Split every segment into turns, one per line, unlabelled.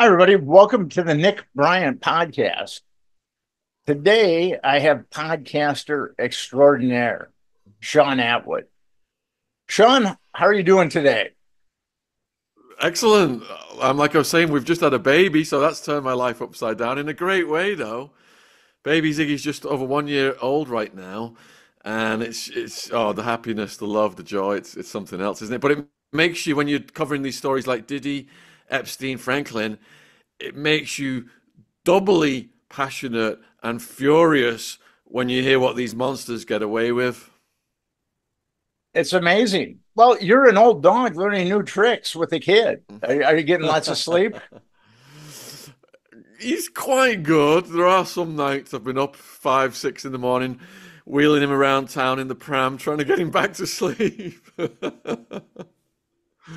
Hi, everybody. Welcome to the Nick Bryant podcast. Today, I have podcaster extraordinaire, Shaun Attwood. Shaun, how are you doing today?
Excellent. I'm like I was saying, we've just had a baby, so that's turned my life upside down in a great way, though. Baby Ziggy's just over 1 year old right now, and it's the happiness, the love, the joy. It's something else, isn't it? But it makes you when you're covering these stories like Diddy, Epstein, Franklin, it makes you doubly passionate and furious when you hear what these monsters get away with.
It's amazing. Well, you're an old dog learning new tricks with a kid. Are you getting lots of sleep?
He's quite good. There are some nights I've been up 5, 6 in the morning, wheeling him around town in the pram, trying to get him back to sleep.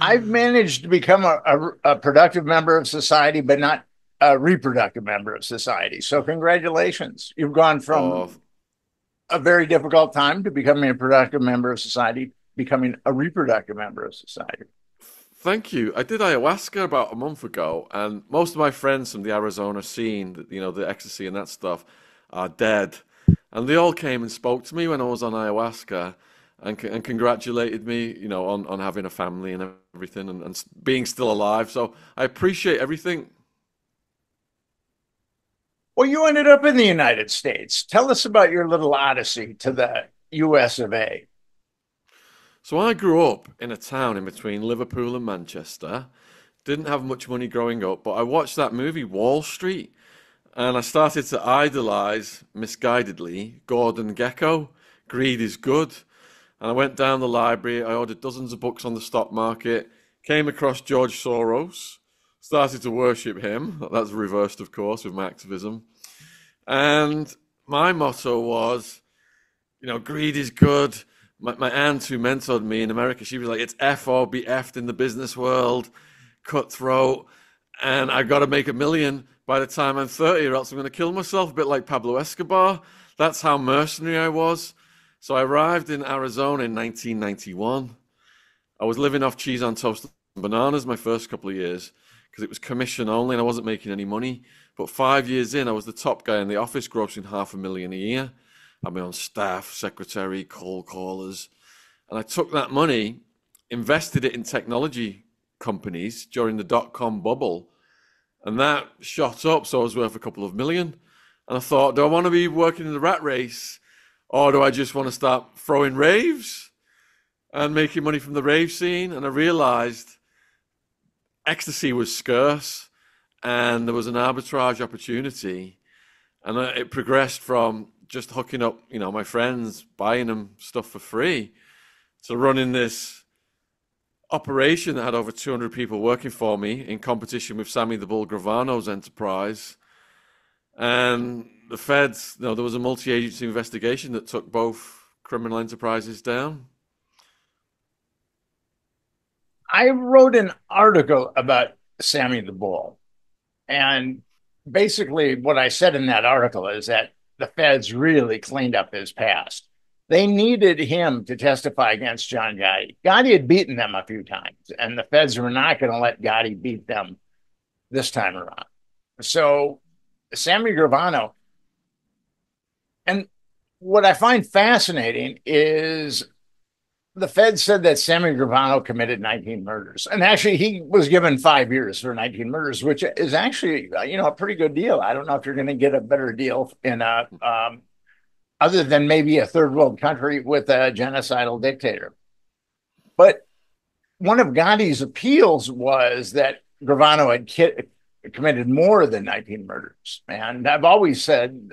I've managed to become a productive member of society, but not a reproductive member of society. So, congratulations. You've gone
Oh,
from a very difficult time to becoming a productive member of society, becoming a reproductive member of society.
thank you. I did ayahuasca about a month ago, and most of my friends from the Arizona scene, the ecstasy and that stuff, are dead. And they all came and spoke to me when I was on ayahuasca and congratulated me, on having a family and everything and being still alive. So I appreciate everything.
Well, you ended up in the United States. Tell us about your little odyssey to the US of A.
So I grew up in a town in between Liverpool and Manchester. Didn't have much money growing up, but I watched that movie Wall Street and I started to idolize, misguidedly, Gordon Gekko. Greed is good. And I went down the library, I ordered dozens of books on the stock market, came across George Soros, started to worship him. That's reversed, of course, with my activism. And my motto was, greed is good. My aunt who mentored me in America, she was like, it's F or be F'd in the business world, cutthroat, and I got to make 1 million by the time I'm 30 or else I'm going to kill myself, a bit like Pablo Escobar. That's how mercenary I was. So I arrived in Arizona in 1991. I was living off cheese on toast and bananas my first couple of years because it was commission only and I wasn't making any money. But 5 years in, I was the top guy in the office, grossing 500,000 a year. I had my own staff, secretary, cold callers. And I took that money, invested it in technology companies during the dot-com bubble, and that shot up, so I was worth a couple of million. And I thought, do I want to be working in the rat race, or do I just want to start throwing raves and making money from the rave scene? And I realized ecstasy was scarce, and there was an arbitrage opportunity. And it progressed from just hooking up, my friends, buying them stuff for free, to running this operation that had over 200 people working for me in competition with Sammy the Bull Gravano's enterprise. And the feds, there was a multi-agency investigation that took both criminal enterprises down.
I wrote an article about Sammy the Bull. And basically, what I said in that article is that the feds really cleaned up his past. They needed him to testify against John Gotti. Gotti had beaten them a few times, and the feds were not going to let Gotti beat them this time around. So, Sammy Gravano, and what I find fascinating is the Fed said that Sammy Gravano committed 19 murders. And actually, he was given 5 years for 19 murders, which is actually, a pretty good deal. I don't know if you're going to get a better deal in other than maybe a third world country with a genocidal dictator. But one of Gandhi's appeals was that Gravano had committed more than 19 murders. And I've always said,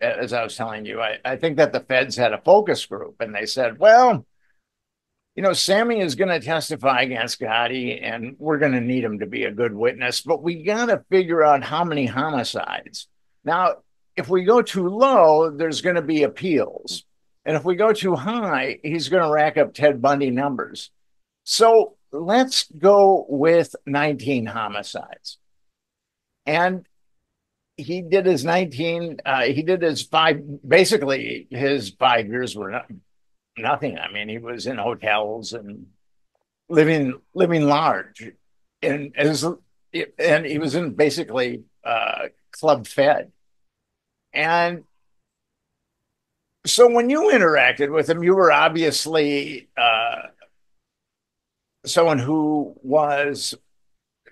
as I was telling you, I think that the feds had a focus group and they said, well, Sammy is going to testify against Gotti, and we're going to need him to be a good witness, but we got to figure out how many homicides. Now, if we go too low, there's going to be appeals. And if we go too high, he's going to rack up Ted Bundy numbers. So let's go with 19 homicides. And he did his basically his 5 years were nothing. I mean, he was in hotels and living large. And as and he was in basically club fed. And so when you interacted with him, you were obviously someone who was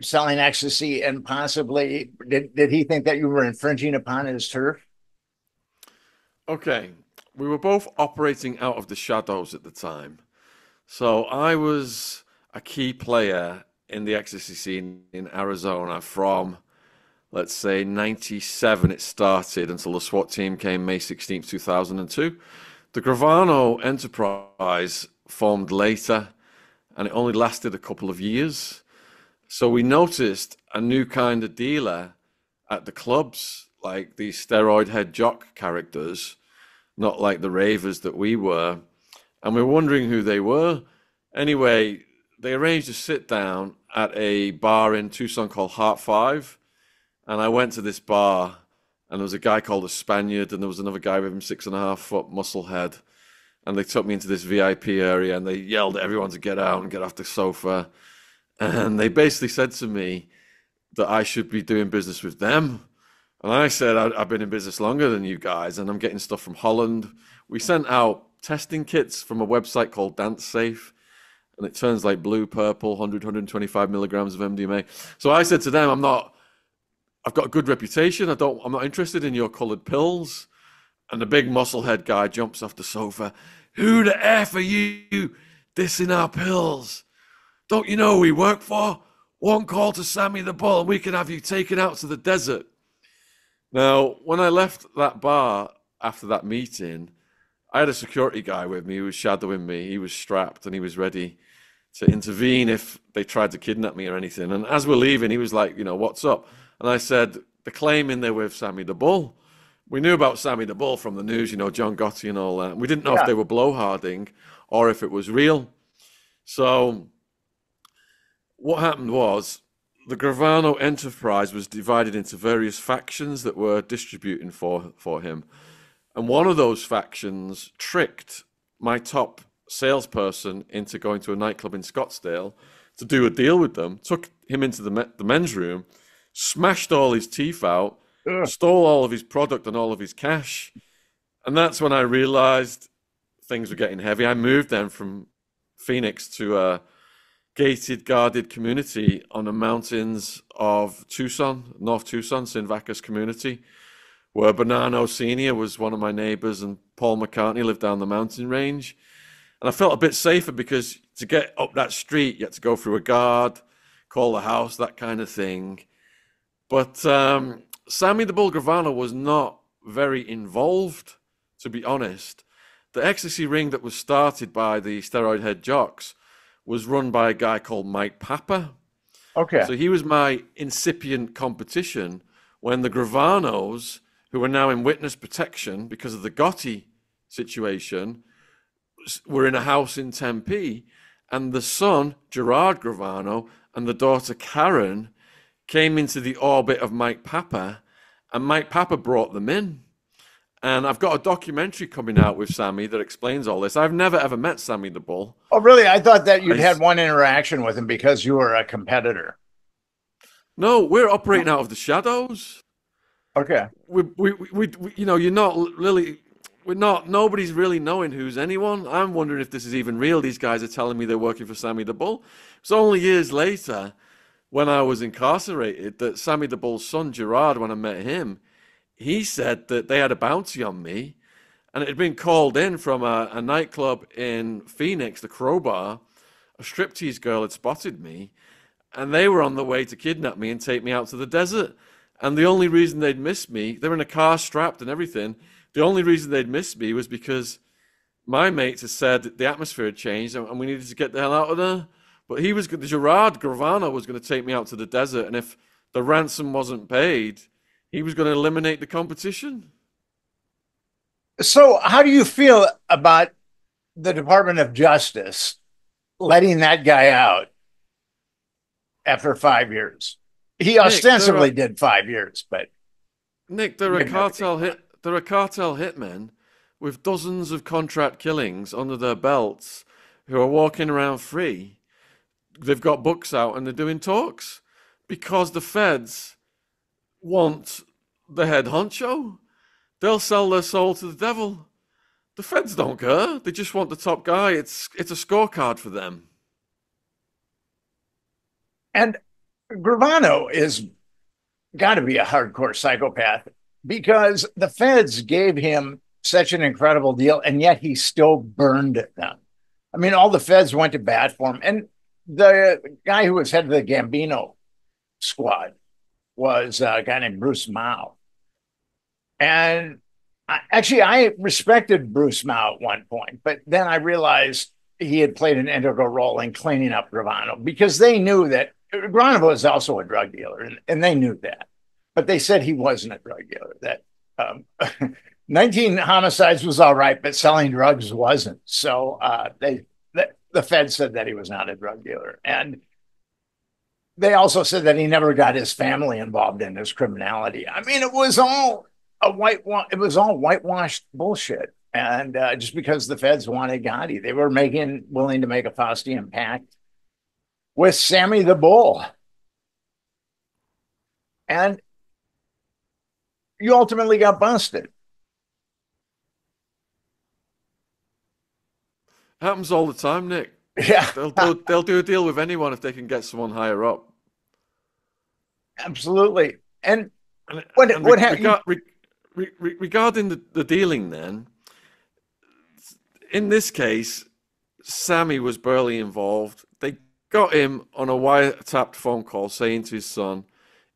selling ecstasy and possibly did he think that you were infringing upon his turf?
Okay, we were both operating out of the shadows at the time. So I was a key player in the ecstasy scene in Arizona from, let's say, 97 it started until the SWAT team came May 16th, 2002. The Gravano enterprise formed later and it only lasted a couple of years. So we noticed a new kind of dealer at the clubs, like these steroid head jock characters, not like the ravers that we were. And we were wondering who they were. Anyway, they arranged a sit down at a bar in Tucson called Heart Five. And I went to this bar, and there was a guy called a Spaniard, and there was another guy with him, 6.5 foot muscle head. And they took me into this VIP area, and they yelled at everyone to get out and get off the sofa. And they basically said to me that I should be doing business with them. And I said, I've been in business longer than you guys, and I'm getting stuff from Holland. We sent out testing kits from a website called Dance Safe, and it turns like blue, purple, 100, 125 milligrams of MDMA. So I said to them, I've got a good reputation. I'm not interested in your colored pills. And the big musclehead guy jumps off the sofa. Who the F are you dissing our pills? Don't you know who we work for? One call to Sammy the Bull and we can have you taken out to the desert. Now, when I left that bar after that meeting, I had a security guy with me who was shadowing me. He was strapped and he was ready to intervene if they tried to kidnap me or anything. And as we're leaving, he was like, what's up? And I said, they're claiming they're with Sammy the Bull. We knew about Sammy the Bull from the news, John Gotti and all that. We didn't know if they were blowharding or if it was real. So what happened was the Gravano enterprise was divided into various factions that were distributing for him. And one of those factions tricked my top salesperson into going to a nightclub in Scottsdale to do a deal with them, took him into the men's room, smashed all his teeth out, stole all of his product and all of his cash. And that's when I realized things were getting heavy. I moved then from Phoenix to a gated, guarded community on the mountains of Tucson, North Tucson, Sin Vacas community, where Bonanno Sr. was one of my neighbors and Paul McCartney lived down the mountain range. And I felt a bit safer because to get up that street, you had to go through a guard, call the house, that kind of thing. But Sammy the Bull Gravano was not very involved, to be honest. The ecstasy ring that was started by the steroid head jocks was run by a guy called Mike Papa.
Okay.
So he was my incipient competition when the Gravanos, who are now in witness protection because of the Gotti situation, were in a house in Tempe, and the son, Gerard Gravano, and the daughter, Karen, came into the orbit of Mike Papa, and Mike Papa brought them in. And I've got a documentary coming out with Sammy that explains all this. I've never, ever met Sammy the Bull.
Oh, really? I thought that you'd had one interaction with him because you were a competitor.
No, we're operating out of the shadows.
Okay.
You're not really, nobody's really knowing who's anyone. I'm wondering if this is even real. These guys are telling me they're working for Sammy the Bull. It's only years later, when I was incarcerated, that Sammy the Bull's son, Gerard, when I met him, he said that they had a bounty on me and it had been called in from a nightclub in Phoenix, the Crowbar. A striptease girl had spotted me and they were on the way to kidnap me and take me out to the desert. And the only reason they'd missed me, they were in a car strapped and everything. The only reason they'd missed me was because my mates had said that the atmosphere had changed and we needed to get the hell out of there. But Gerard Gravano was going to take me out to the desert. And if the ransom wasn't paid, he was going to eliminate the competition.
So how do you feel about the Department of Justice letting that guy out after 5 years? He ostensibly did 5 years, but
Nick, they're a cartel hitmen with dozens of contract killings under their belts who are walking around free. They've got books out and they're doing talks. Because the feds want the head honcho. They'll sell their soul to the devil. The feds don't care. They just want the top guy. It's a scorecard for them.
And Gravano is got to be a hardcore psychopath because the feds gave him such an incredible deal, and yet he still burned them. I mean, all the feds went to bat for him. And the guy who was head of the Gambino squad was a guy named Bruce Mao. And I respected Bruce Mao at one point, but then I realized he had played an integral role in cleaning up Gravano because they knew that Gravano was also a drug dealer, and they knew that. But they said he wasn't a drug dealer, that 19 homicides was all right, but selling drugs wasn't. So the Fed said that he was not a drug dealer. And they also said that he never got his family involved in his criminality. I mean, it was all whitewashed bullshit. And just because the feds wanted Gotti, they were willing to make a Faustian pact with Sammy the Bull. And you ultimately got busted.
Happens all the time, Nick.
Yeah,
They'll do a deal with anyone if they can get someone higher up.
absolutely. And
And
what happened?
regarding the dealing, then in this case, Sammy was barely involved. They got him on a wiretapped phone call saying to his son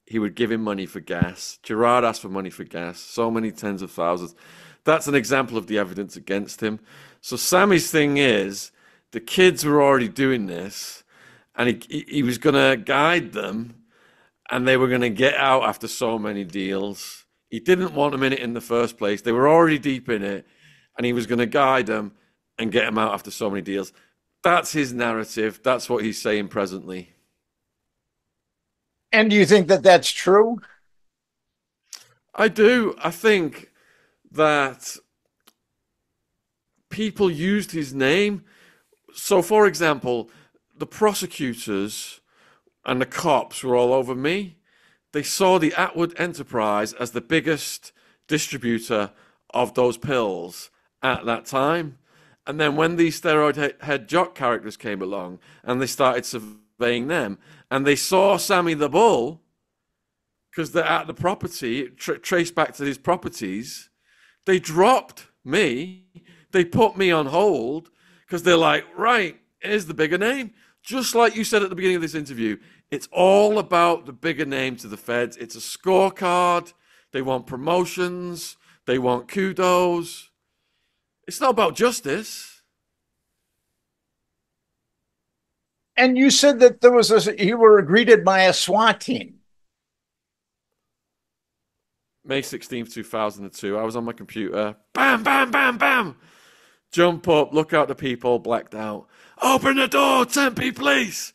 he would give him money for gas. Gerard asked for money for gas, so many tens of thousands. That's an example of the evidence against him. So Sammy's thing is the kids were already doing this, and he was going to guide them, and they were going to get out after so many deals. He didn't want them in it in the first place. They were already deep in it, and he was going to guide them and get them out after so many deals. That's his narrative. That's what he's saying presently.
And do you think that that's true?
I do. I think that people used his name. So, for example, the prosecutors and the cops were all over me. They saw the Attwood enterprise as the biggest distributor of those pills at that time. And then when these steroid head jock characters came along and they started surveying them, and they saw Sammy the Bull, because they're at the property, traced back to his properties, they dropped me. They put me on hold because they're like, right, here's the bigger name. Just like you said at the beginning of this interview, it's all about the bigger name to the feds. It's a scorecard. They want promotions. They want kudos. It's not about justice.
And you said that you were greeted by a SWAT team.
May 16th, 2002. I was on my computer. Bam, bam, bam, bam. Jump up, look out the people, blacked out. Open the door, Tempe, please.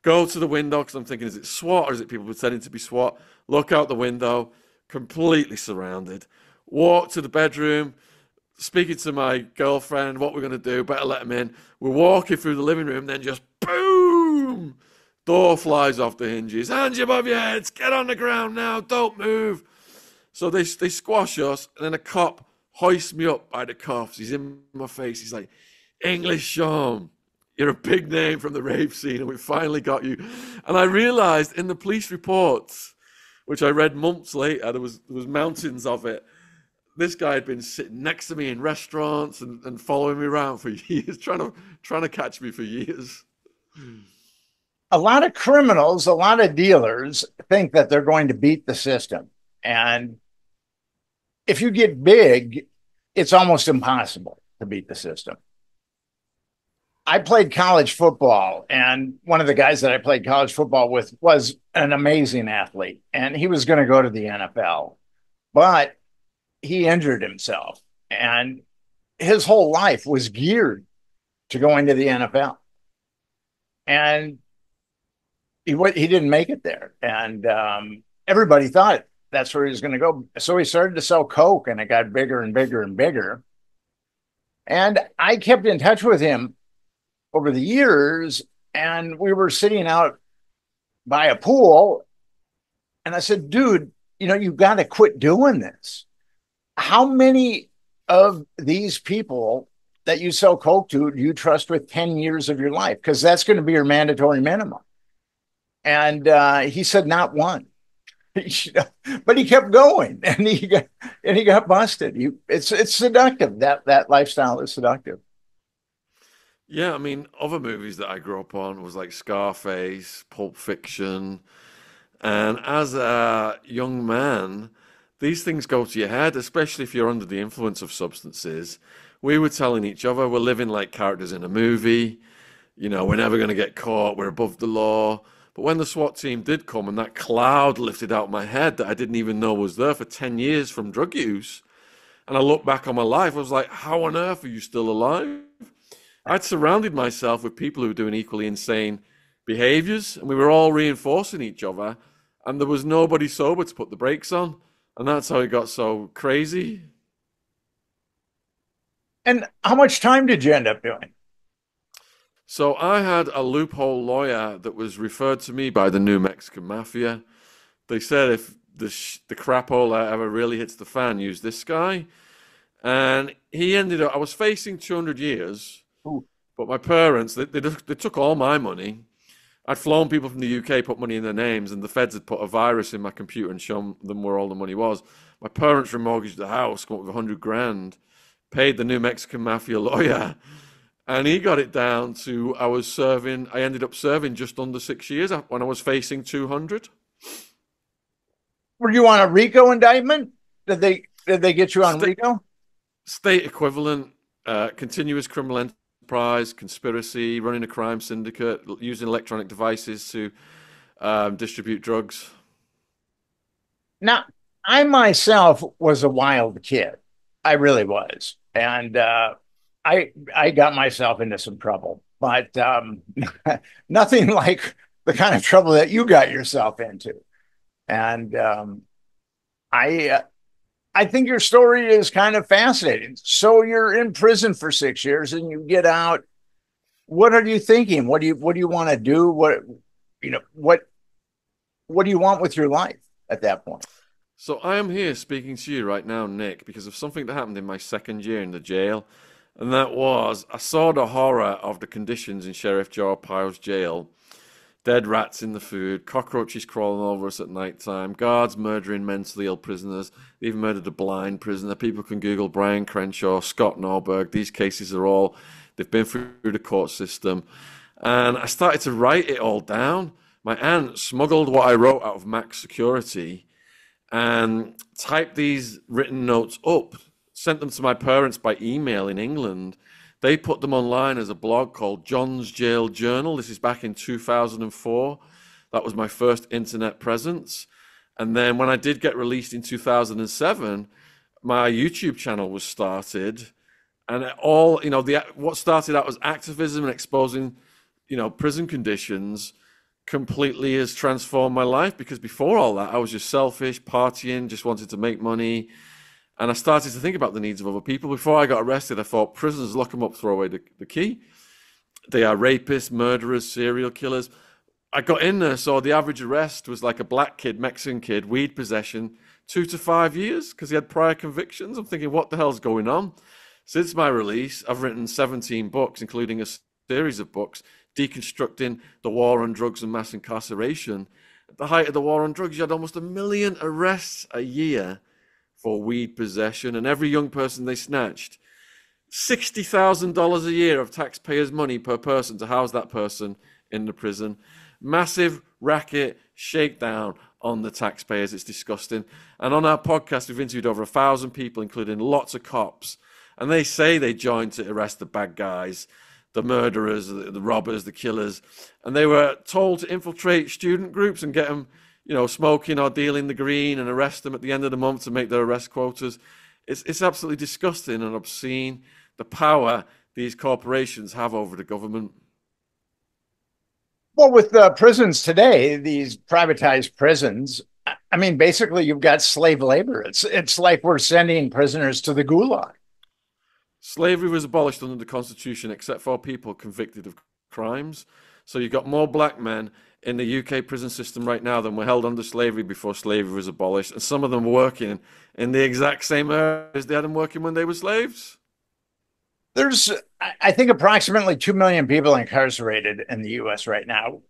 Go to the window, because I'm thinking, is it SWAT or is it people pretending to be SWAT? Look out the window, completely surrounded. Walk to the bedroom, speaking to my girlfriend, what we're going to do, better let him in. We're walking through the living room, then just boom! Door flies off the hinges. Hands above your heads, get on the ground now, don't move. So they squash us, and then a cop hoists me up by the cuffs. He's in my face. He's like, English Shaun, you're a big name from the rave scene, and we finally got you. And I realized in the police reports, which I read months later, there was mountains of it. This guy had been sitting next to me in restaurants and following me around for years, trying to catch me for years.
A lot of criminals, a lot of dealers think that they're going to beat the system. And if you get big, it's almost impossible to beat the system. I played college football, and one of the guys that I played college football with was an amazing athlete, and he was going to go to the NFL, but he injured himself, and his whole life was geared to going to the NFL, and he didn't make it there, and everybody thought that's where he was going to go. So he started to sell coke, and it got bigger and bigger and bigger. And I kept in touch with him over the years, and we were sitting out by a pool, And I said, dude, you've got to quit doing this. How many of these people that you sell coke to do you trust with 10 years of your life? Because that's going to be your mandatory minimum. And he said, not one. But he kept going, and he got busted. It's seductive. That lifestyle is seductive.
Yeah, I mean, other movies that I grew up on was like Scarface, Pulp Fiction, and as a young man, these things go to your head, especially if you're under the influence of substances. We were telling each other we're living like characters in a movie. We're never going to get caught. We're above the law. But when the SWAT team did come and that cloud lifted out my head that I didn't even know was there for 10 years from drug use, and I look back on my life, I was like, how on earth are you still alive? I'd surrounded myself with people who were doing equally insane behaviors, and we were all reinforcing each other, and there was nobody sober to put the brakes on. And that's how it got so crazy.
And how much time did you end up doing?
So I had a loophole lawyer that was referred to me by the New Mexican Mafia. They said if the crapola ever really hits the fan, use this guy. And he ended up, I was facing 200 years,
Ooh.
but my parents, they took all my money. I'd flown people from the UK, put money in their names, and the feds had put a virus in my computer and shown them where all the money was. My parents remortgaged the house, come up with 100 grand, paid the New Mexican Mafia lawyer, and he got it down to I ended up serving just under 6 years when I was facing 200.
Were you on a RICO indictment? Did they get you on
St-
RICO?
State equivalent, continuous criminal enterprise, conspiracy, running a crime syndicate, using electronic devices to distribute drugs.
Now, I myself was a wild kid. I really was, and I got myself into some trouble, but nothing like the kind of trouble that you got yourself into. And I I think your story is kind of fascinating. So you're in prison for 6 years and you get out. What are you thinking? What do you want to do? You know what do you want with your life at that point?
So I am here speaking to you right now, Nick, because of something that happened in my second year in the jail. And that was, I saw the horror of the conditions in Sheriff Joe Arpaio's jail. Dead rats in the food, cockroaches crawling over us at night time, guards murdering mentally ill prisoners. They even murdered a blind prisoner. People can Google Brian Crenshaw, Scott Norberg. These cases are all, they've been through the court system. And I started to write it all down. My aunt smuggled what I wrote out of max security and typed these written notes up, sent them to my parents by email in England. They put them online as a blog called John's Jail Journal. This is back in 2004. That was my first internet presence. And then when I did get released in 2007, my YouTube channel was started. And what started out as activism and exposing, prison conditions completely has transformed my life, because before all that, I was just selfish, partying, just wanted to make money. And I started to think about the needs of other people. Before I got arrested, I thought, prisoners, lock them up, throw away the key. They are rapists, murderers, serial killers. I got in there, so the average arrest was like a black kid, Mexican kid, weed possession, 2 to 5 years, because he had prior convictions. I'm thinking, what the hell's going on? Since my release, I've written 17 books, including a series of books, deconstructing the war on drugs and mass incarceration. At the height of the war on drugs, you had almost 1 million arrests a year for weed possession, and every young person they snatched, $60,000 a year of taxpayers' money per person to house that person in the prison. Massive racket shakedown on the taxpayers. It's disgusting. And on our podcast, we've interviewed over 1,000 people, including lots of cops, and they say they joined to arrest the bad guys, the murderers, the robbers, the killers, and they were told to infiltrate student groups and get them, smoking or dealing the green, and arrest them at the end of the month to make their arrest quotas. It's absolutely disgusting and obscene, the power these corporations have over the government.
Well, with the prisons today, these privatized prisons, I mean, basically, you've got slave labor. It's like we're sending prisoners to the gulag.
Slavery was abolished under the Constitution except for people convicted of crimes. So you've got more black men in the UK prison system right now than were held under slavery before slavery was abolished, and some of them were working in the exact same areas they had them working when they were slaves.
There's, I think, approximately 2 million people incarcerated in the US right now.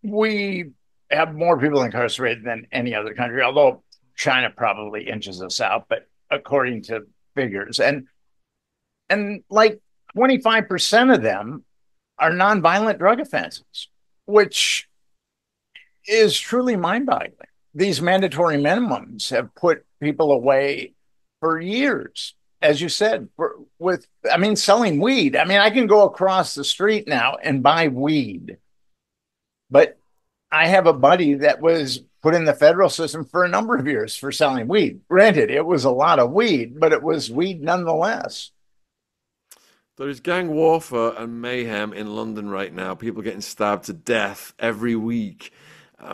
We have more people incarcerated than any other country, although China probably inches us out, but according to figures. And like 25% of them are nonviolent drug offenses, which is truly mind-boggling. These mandatory minimums have put people away for years, as you said, with, I mean, selling weed. I mean, I can go across the street now and buy weed, but I have a buddy that was put in the federal system for a number of years for selling weed. Granted, it was a lot of weed, but it was weed nonetheless.
There is gang warfare and mayhem in London right now. People getting stabbed to death every week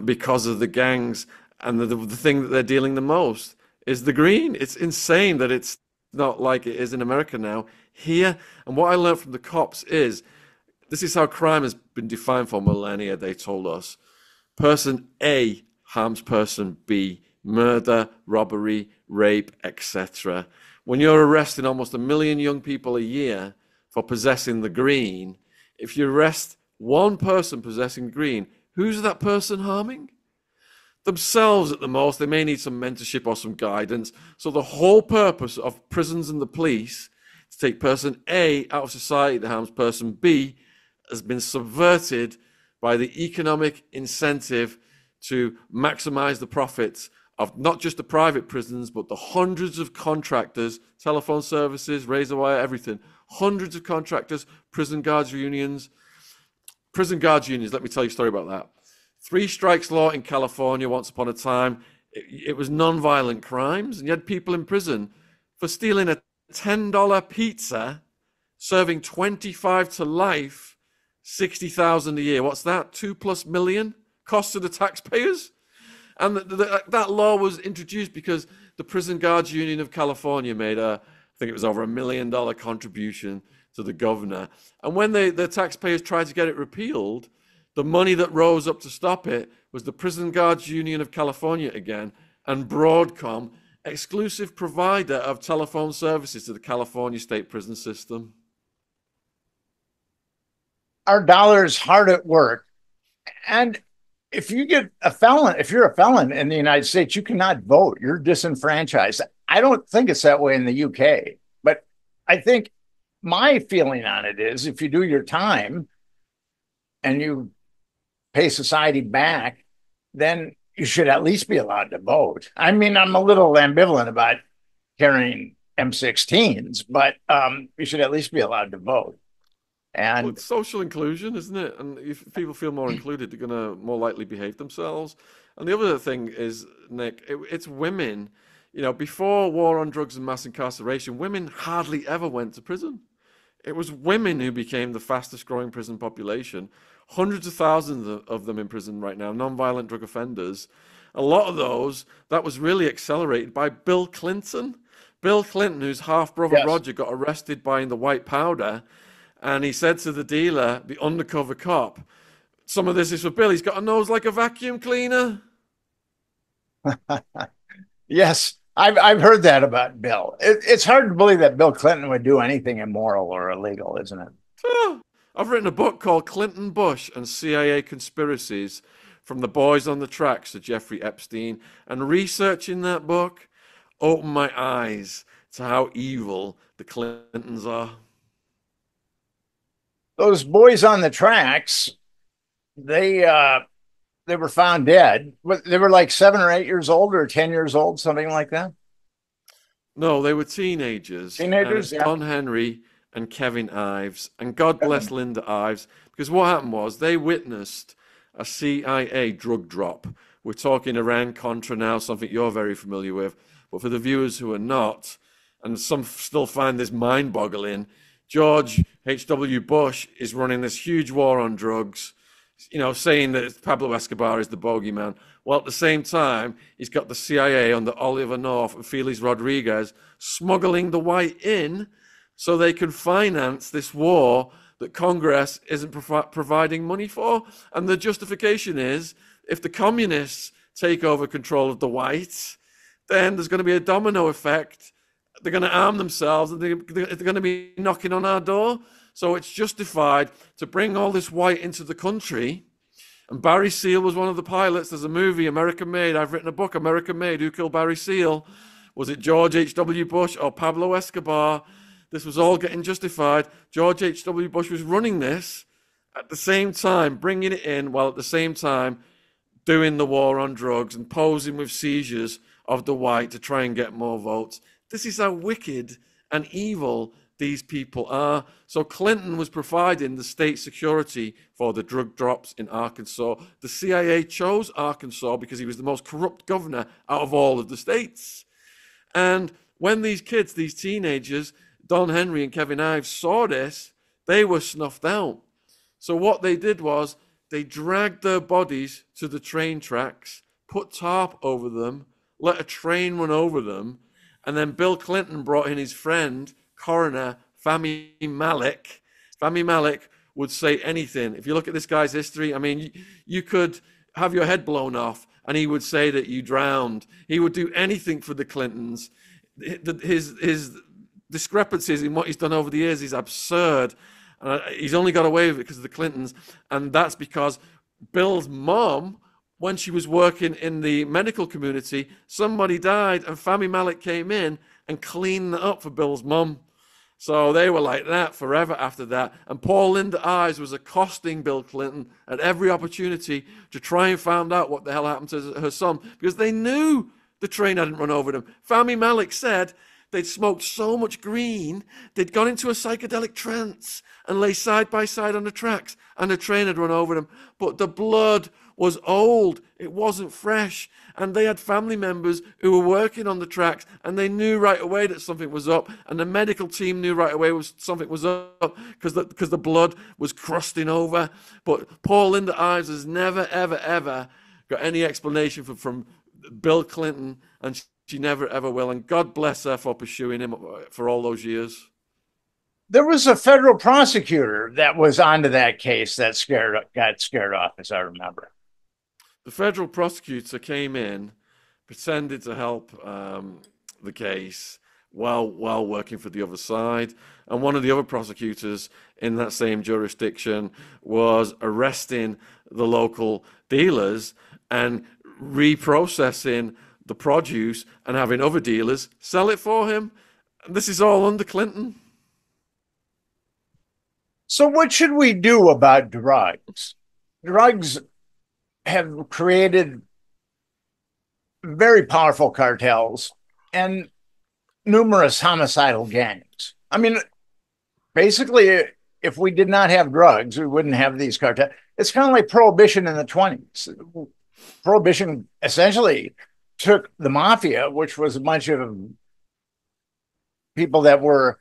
because of the gangs. And the thing that they're dealing the most is the green. It's insane that it's not like it is in America now. Here, and what I learned from the cops is this is how crime has been defined for millennia, they told us. Person A harms person B, murder, robbery, rape, etc. When you're arresting almost 1 million young people a year for possessing the green, if you arrest one person possessing green, who's that person harming? Themselves at the most. They may need some mentorship or some guidance. So the whole purpose of prisons and the police to take person A out of society that harms person B has been subverted by the economic incentive to maximize the profits of not just the private prisons, but the hundreds of contractors, telephone services, razor wire, everything. Hundreds of contractors, prison guards unions. Prison guards unions, let me tell you a story about that. 3 strikes law in California once upon a time. It was non-violent crimes, and you had people in prison for stealing a $10 pizza, serving 25 to life, 60,000 a year. What's that? 2+ million cost to the taxpayers? And that law was introduced because the Prison Guards Union of California made I think it was over $1 million contribution to the governor. And when the taxpayers tried to get it repealed, the money that rose up to stop it was the Prison Guards Union of California again, and Broadcom, exclusive provider of telephone services to the California state prison system.
Our dollar's hard at work. And if you're a felon in the United States, you cannot vote. You're disenfranchised. I don't think it's that way in the UK, but I think my feeling on it is if you do your time and you pay society back, then you should at least be allowed to vote. I mean, I'm a little ambivalent about carrying M16s, but you should at least be allowed to vote.
Well,
And
it's social inclusion, isn't it? And if people feel more included, they're going to more likely behave themselves. And the other thing is, Nick, it's women. You know, before war on drugs and mass incarceration, women hardly ever went to prison. It was women who became the fastest growing prison population. Hundreds of thousands of them in prison right now, non-violent drug offenders. A lot of those, that was really accelerated by Bill Clinton. Bill Clinton, whose half-brother
yes,
Roger got arrested buying the white powder, and he said to the dealer, the undercover cop, some of this is for Bill. He's got a nose like a vacuum cleaner.
yes, I've heard that about Bill. It's hard to believe that Bill Clinton would do anything immoral or illegal, isn't it?
Ah, I've written a book called Clinton, Bush, and CIA Conspiracies from the Boys on the Tracks to Jeffrey Epstein. And researching that book opened my eyes to how evil the Clintons are.
Those boys on the tracks, they they were found dead. They were like 7 or 8 years old or 10 years old, something like that.
No, they were teenagers, and
Teenagers,
it's
yeah.
Don Henry and Kevin Ives, and God bless Linda Ives, because what happened was they witnessed a CIA drug drop. We're talking Iran-Contra now, something you're very familiar with, but for the viewers who are not, and some still find this mind-boggling, George H.W. Bush is running this huge war on drugs, you know, saying that Pablo Escobar is the bogeyman. Well, at the same time, he's got the CIA under Oliver North and Felix Rodriguez smuggling the white in so they can finance this war that Congress isn't providing money for. And the justification is if the communists take over control of the whites, then there's going to be a domino effect. They're going to arm themselves and they're going to be knocking on our door. So it's justified to bring all this white into the country. And Barry Seal was one of the pilots. There's a movie, American Made. I've written a book, American Made. Who killed Barry Seal? Was it George H.W. Bush or Pablo Escobar? This was all getting justified. George H.W. Bush was running this at the same time, bringing it in, while at the same time doing the war on drugs and posing with seizures of the white to try and get more votes. This is how wicked and evil these people are. So Clinton was providing the state security for the drug drops in Arkansas. The CIA chose Arkansas because he was the most corrupt governor out of all of the states. And when these kids, these teenagers, Don Henry and Kevin Ives saw this, they were snuffed out. So what they did was they dragged their bodies to the train tracks, put tarp over them, let a train run over them, and then Bill Clinton brought in his friend, coroner Fahmy Malek. Fahmy Malek would say anything. If you look at this guy's history, I mean, you could have your head blown off and he would say that you drowned. He would do anything for the Clintons. His discrepancies in what he's done over the years is absurd. He's only got away with it because of the Clintons, and that's because Bill's mom, when she was working in the medical community, somebody died and Fahmy Malek came in and cleaned it up for Bill's mom. So they were like that forever after that. And Paul Linda Ives was accosting Bill Clinton at every opportunity to try and find out what the hell happened to her son, because they knew the train hadn't run over them. Fahmy Malek said they'd smoked so much green, they'd gone into a psychedelic trance and lay side by side on the tracks, and the train had run over them. But the blood was old, it wasn't fresh, and they had family members who were working on the tracks, and they knew right away that something was up, and the medical team knew right away something was up because the blood was crusting over. But Paul Linda Ives has never, ever, ever got any explanation from Bill Clinton, and she never, ever will. And God bless her for pursuing him for all those years.
There was a federal prosecutor that was onto that case that got scared off, as I remember.
The federal prosecutor came in, pretended to help the case while working for the other side. And one of the other prosecutors in that same jurisdiction was arresting the local dealers and reprocessing the produce and having other dealers sell it for him. And this is all under Clinton.
So what should we do about drugs? Drugs have created very powerful cartels and numerous homicidal gangs. I mean, basically, if we did not have drugs, we wouldn't have these cartels. It's kind of like Prohibition in the 20s. Prohibition essentially took the mafia, which was a bunch of people that were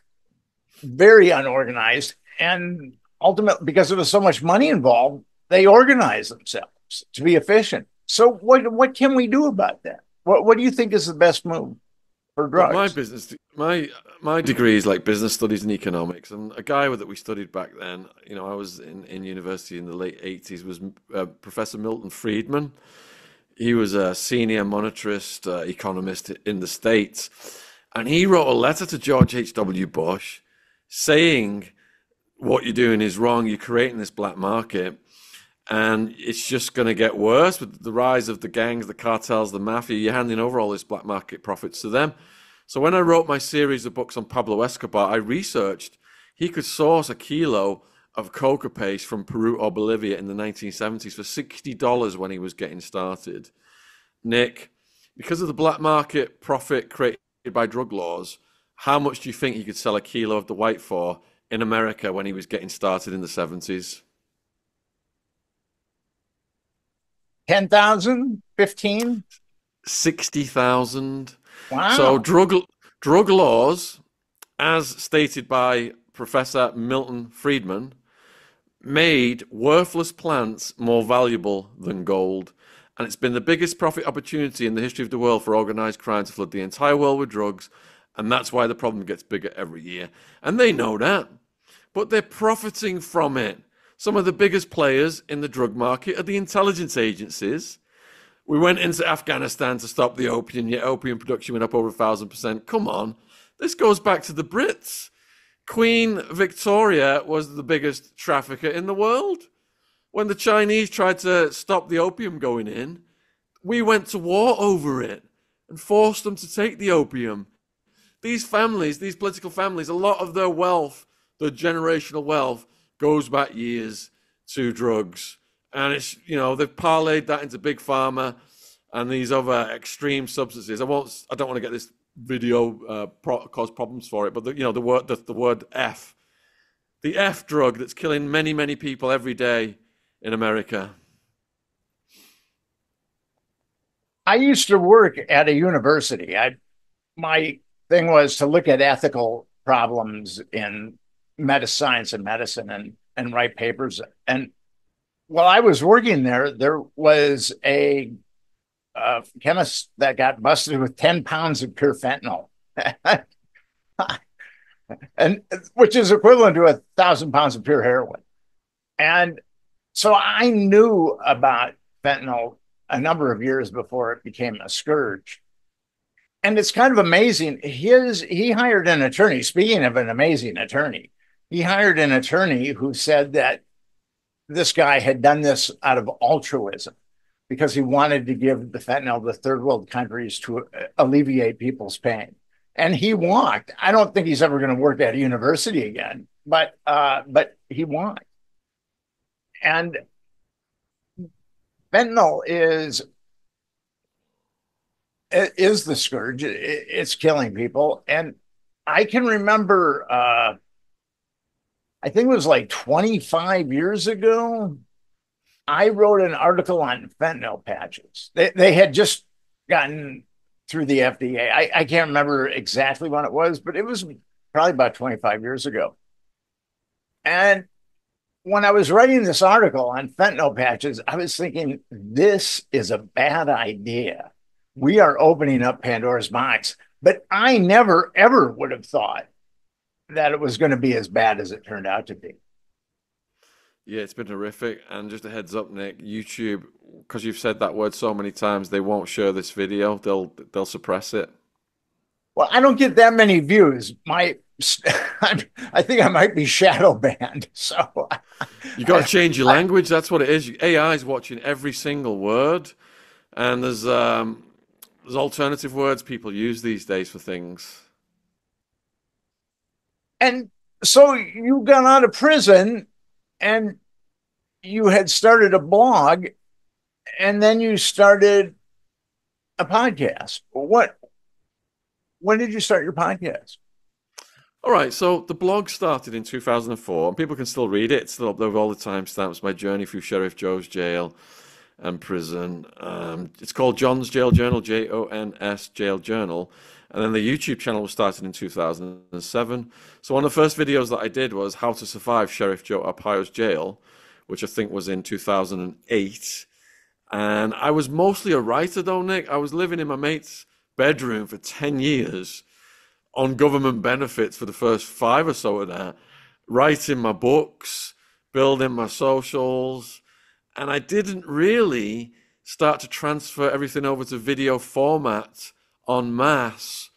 very unorganized, and ultimately, because there was so much money involved, they organized themselves to be efficient. So what can we do about that? What do you think is the best move for drugs?
My degree is like business studies and economics, and a guy that we studied back then, you know, I was in university in the late 80s, was Professor Milton Friedman. He was a senior monetarist economist in the States, and he wrote a letter to George H.W. Bush saying, what you're doing is wrong, you're creating this black market, and it's just going to get worse with the rise of the gangs, the cartels, the mafia. You're handing over all this black market profits to them. So when I wrote my series of books on Pablo Escobar, I researched he could source a kilo of coca paste from Peru or Bolivia in the 1970s for $60 when he was getting started. Nick, because of the black market profit created by drug laws, how much do you think he could sell a kilo of the white for in America when he was getting started in the 70s?
10,000, 15,
60,000.
Wow.
So drug laws, as stated by Professor Milton Friedman, made worthless plants more valuable than gold. And it's been the biggest profit opportunity in the history of the world for organized crime to flood the entire world with drugs. And that's why the problem gets bigger every year. And they know that. but they're profiting from it. Some of the biggest players in the drug market are the intelligence agencies. We went into Afghanistan to stop the opium, yet opium production went up over 1,000%. Come on. This goes back to the Brits. Queen Victoria was the biggest trafficker in the world. When the Chinese tried to stop the opium going in, we went to war over it and forced them to take the opium. These families, these political families, a lot of their wealth, their generational wealth, goes back years to drugs. And it's, they've parlayed that into big pharma and these other extreme substances. I don't want to get this video cause problems for it, but the word F, the F drug that's killing many, many people every day in America.
I used to work at a university. My thing was to look at ethical problems in science and medicine and write papers. And while I was working there was a chemist that got busted with 10 pounds of pure fentanyl, and which is equivalent to 1,000 pounds of pure heroin. And so I knew about fentanyl a number of years before it became a scourge. And it's kind of amazing. He hired an attorney. Speaking of an amazing attorney, he hired an attorney who said that this guy had done this out of altruism because he wanted to give the fentanyl to third world countries to alleviate people's pain. And he walked. I don't think he's ever going to work at a university again, but he walked. And fentanyl is the scourge. It's killing people. And I can remember, I think it was like 25 years ago, I wrote an article on fentanyl patches. They had just gotten through the FDA. I can't remember exactly when it was, but it was probably about 25 years ago. And when I was writing this article on fentanyl patches, I was thinking, this is a bad idea. We are opening up Pandora's box. But I never, ever would have thought that it was going to be as bad as it turned out to be.
Yeah, it's been horrific. And just a heads up, Nick, YouTube, because you've said that word so many times, they won't share this video. They'll suppress it.
Well, I don't get that many views. I think I might be shadow banned. So
You got to change your language. That's what it is. AI is watching every single word, and there's alternative words people use these days for things.
And so you got out of prison and you had started a blog and then you started a podcast. When did you start your podcast?
All right, so the blog started in 2004, and people can still read it. It's still up there with all the timestamps, my journey through Sheriff Joe's jail and prison. It's called John's Jail Journal, Jons Jail Journal. And then the YouTube channel was started in 2007. So one of the first videos that I did was how to survive Sheriff Joe Arpaio's jail, which I think was in 2008. And I was mostly a writer though, Nick. I was living in my mate's bedroom for 10 years on government benefits for the first 5 or so of that, writing my books, building my socials. And I didn't really start to transfer everything over to video format en masse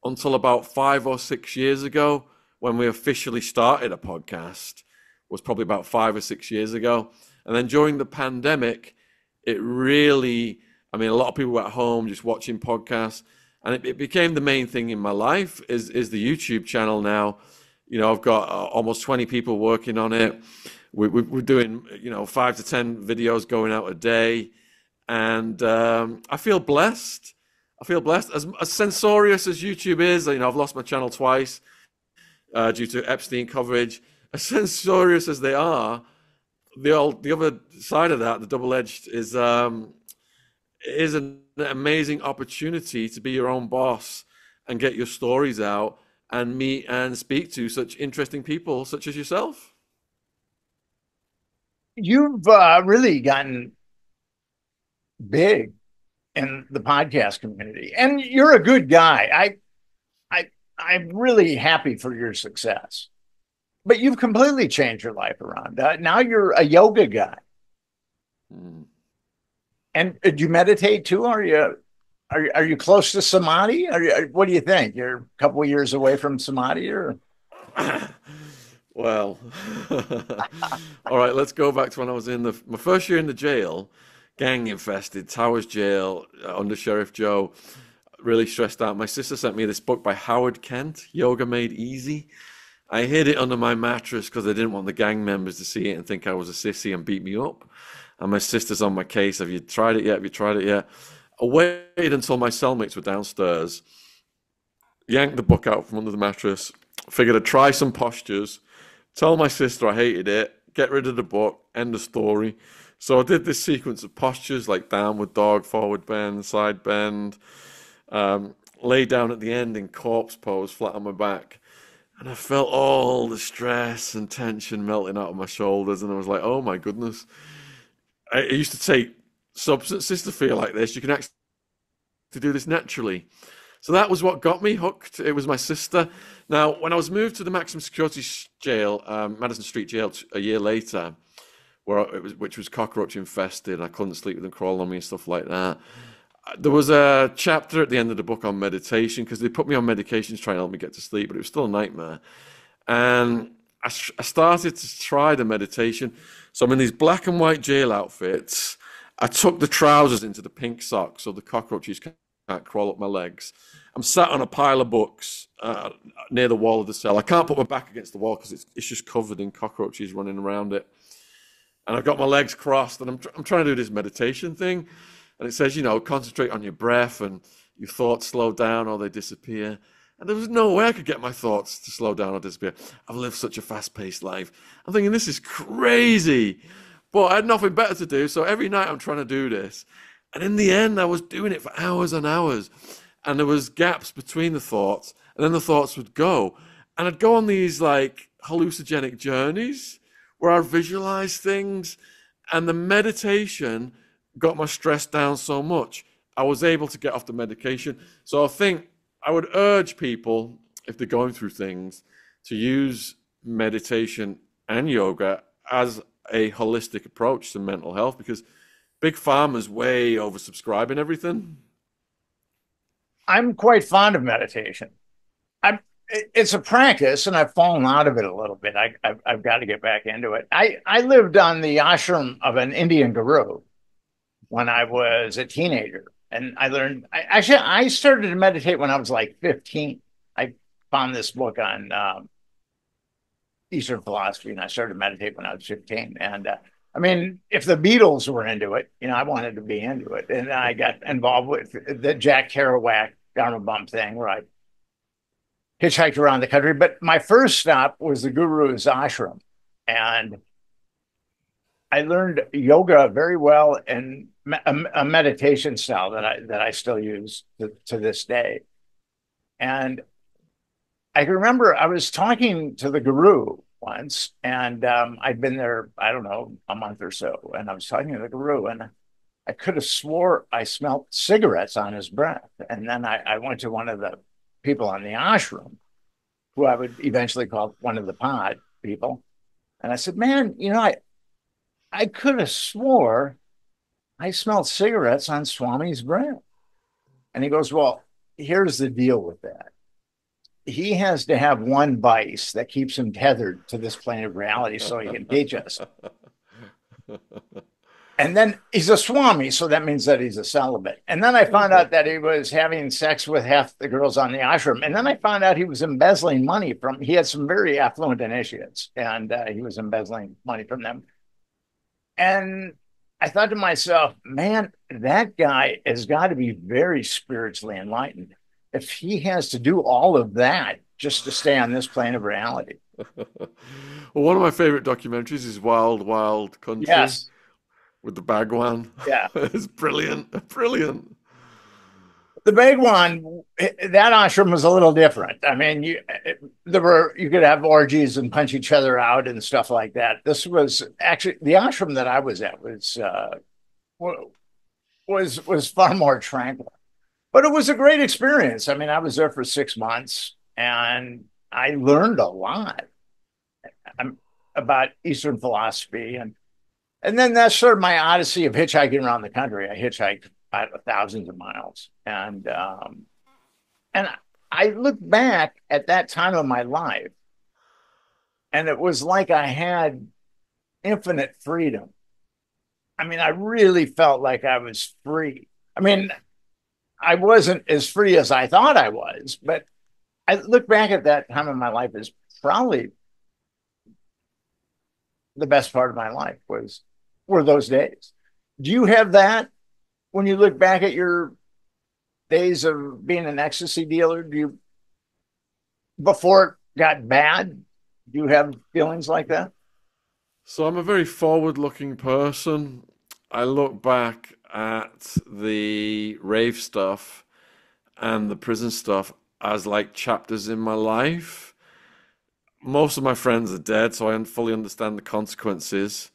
until about 5 or 6 years ago, when we officially started a podcast. Was probably about 5 or 6 years ago. And then during the pandemic, it really, a lot of people were at home just watching podcasts, and it became the main thing in my life is the YouTube channel now. I've got almost 20 people working on it. We're doing, 5 to 10 videos going out a day. And I feel blessed. As censorious as YouTube is, I've lost my channel twice due to Epstein coverage. As censorious as they are, the other side of that, the double-edged, is an amazing opportunity to be your own boss and get your stories out and meet and speak to such interesting people such as yourself.
You've really gotten big in the podcast community, and you're I'm really happy for your success. but you've completely changed your life around. Now you're a yoga guy.
Mm.
And do you meditate too? Are you close to samadhi? What do you think? You're a couple of years away from samadhi, or
Well, all right, let's go back to when I was in my first year in the jail, gang infested, Towers Jail, under Sheriff Joe, really stressed out. My sister sent me this book by Howard Kent, Yoga Made Easy. I hid it under my mattress because I didn't want the gang members to see it and think I was a sissy and beat me up. And my sister's on my case. Have you tried it yet? Have you tried it yet? I waited until my cellmates were downstairs, yanked the book out from under the mattress, figured I'd try some postures, tell my sister I hated it, get rid of the book, end the story. So I did this sequence of postures like downward dog, forward bend, side bend, lay down at the end in corpse pose, flat on my back. And I felt all the stress and tension melting out of my shoulders. And I was like, oh my goodness. I used to take substances to feel like this. You can actually do this naturally. So that was what got me hooked. It was my sister. Now, when I was moved to the maximum security jail, Madison Street Jail, a year later, which was cockroach infested, I couldn't sleep with them crawling on me and stuff like that. There was a chapter at the end of the book on meditation because they put me on medications trying to help me get to sleep, but it was still a nightmare. And I started to try the meditation. So I'm in these black and white jail outfits. I tucked the trousers into the pink socks so the cockroaches can't crawl up my legs. I'm sat on a pile of books near the wall of the cell. I can't put my back against the wall because it's just covered in cockroaches running around it. And I've got my legs crossed, and I'm trying to do this meditation thing. And it says, concentrate on your breath, and your thoughts slow down or they disappear. And there was no way I could get my thoughts to slow down or disappear. I've lived such a fast-paced life. I'm thinking, this is crazy. But I had nothing better to do, so every night I'm trying to do this. And in the end, I was doing it for hours and hours. And there was gaps between the thoughts, and then the thoughts would go. And I'd go on these, like, hallucinogenic journeys where I'd visualize things. And the meditation got my stress down so much, I was able to get off the medication. So I think I would urge people, if they're going through things, to use meditation and yoga as a holistic approach to mental health, because big pharma's way oversubscribing everything.
I'm quite fond of meditation. It's a practice, and I've fallen out of it a little bit. I've got to get back into it. I lived on the ashram of an Indian guru when I was a teenager, and I started to meditate when I was like 15. I found this book on Eastern philosophy, and I started to meditate when I was 15. And I mean, if the Beatles were into it, I wanted to be into it, and I got involved with the Jack Kerouac Dharma Bump thing, where I hitchhiked around the country. But my first stop was the Guru's ashram, and I learned yoga very well, and a meditation style that I still use to this day. And I can remember I was talking to the guru once, and I'd been there, I don't know, a month or so, and I was talking to the guru, and I could have swore I smelled cigarettes on his breath. And then I went to one of the people on the ashram, who I would eventually call one of the pod people, and I said, "Man, I could have swore I smelled cigarettes on Swami's breath." And he goes, "Well, here's the deal with that. He has to have one vice that keeps him tethered to this plane of reality so he can teach us. And then he's a Swami, so that means that he's a celibate." And then I found out that he was having sex with half the girls on the ashram. And then I found out he was embezzling money he had some very affluent initiates, and he was embezzling money from them. And I thought to myself, man, that guy has got to be very spiritually enlightened if he has to do all of that just to stay on this plane of reality.
Well, one of my favorite documentaries is Wild Wild Country
Yes.
with the Bagwan.
Yeah.
It's brilliant, brilliant.
The big one, that ashram was a little different. I mean, you could have orgies and punch each other out and stuff like that. This was actually the ashram that I was at was far more tranquil, but it was a great experience. I mean, I was there for 6 months, and I learned a lot. about Eastern philosophy, and then that's sort of my odyssey of hitchhiking around the country. I hitchhiked thousands of miles, and I look back at that time of my life, and it was like I had infinite freedom. I mean, I really felt like I was free. I mean, I wasn't as free as I thought I was, but I look back at that time of my life as probably the best part of my life were those days. Do you have that when you look back at your days of being an ecstasy dealer? Do you before it got bad? Do you have feelings like that?
So I'm a very forward-looking person. I look back at the rave stuff and the prison stuff as like chapters in my life. Most of my friends are dead, so I fully understand the consequences.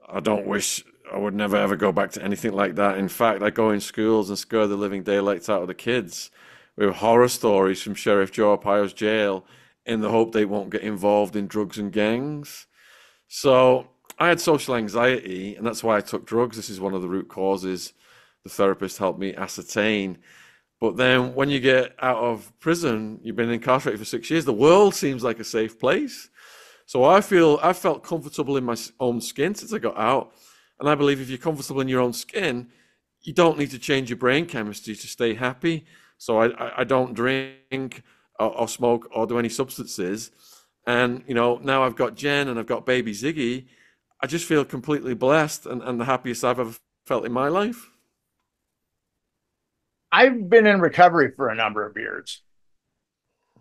I don't wish I would never ever go back to anything like that. In fact, I go in schools and scare the living daylights out of the kids with horror stories from Sheriff Joe Arpaio's jail in the hope they won't get involved in drugs and gangs. So I had social anxiety, and that's why I took drugs. This is one of the root causes the therapist helped me ascertain. But then when you get out of prison, you've been incarcerated for 6 years, the world seems like a safe place. So I felt comfortable in my own skin since I got out. And I believe if you're comfortable in your own skin, you don't need to change your brain chemistry to stay happy. So I don't drink or smoke or do any substances. And, you know, now I've got Jen and I've got baby Ziggy. I just feel completely blessed and the happiest I've ever felt in my life.
I've been in recovery for a number of years,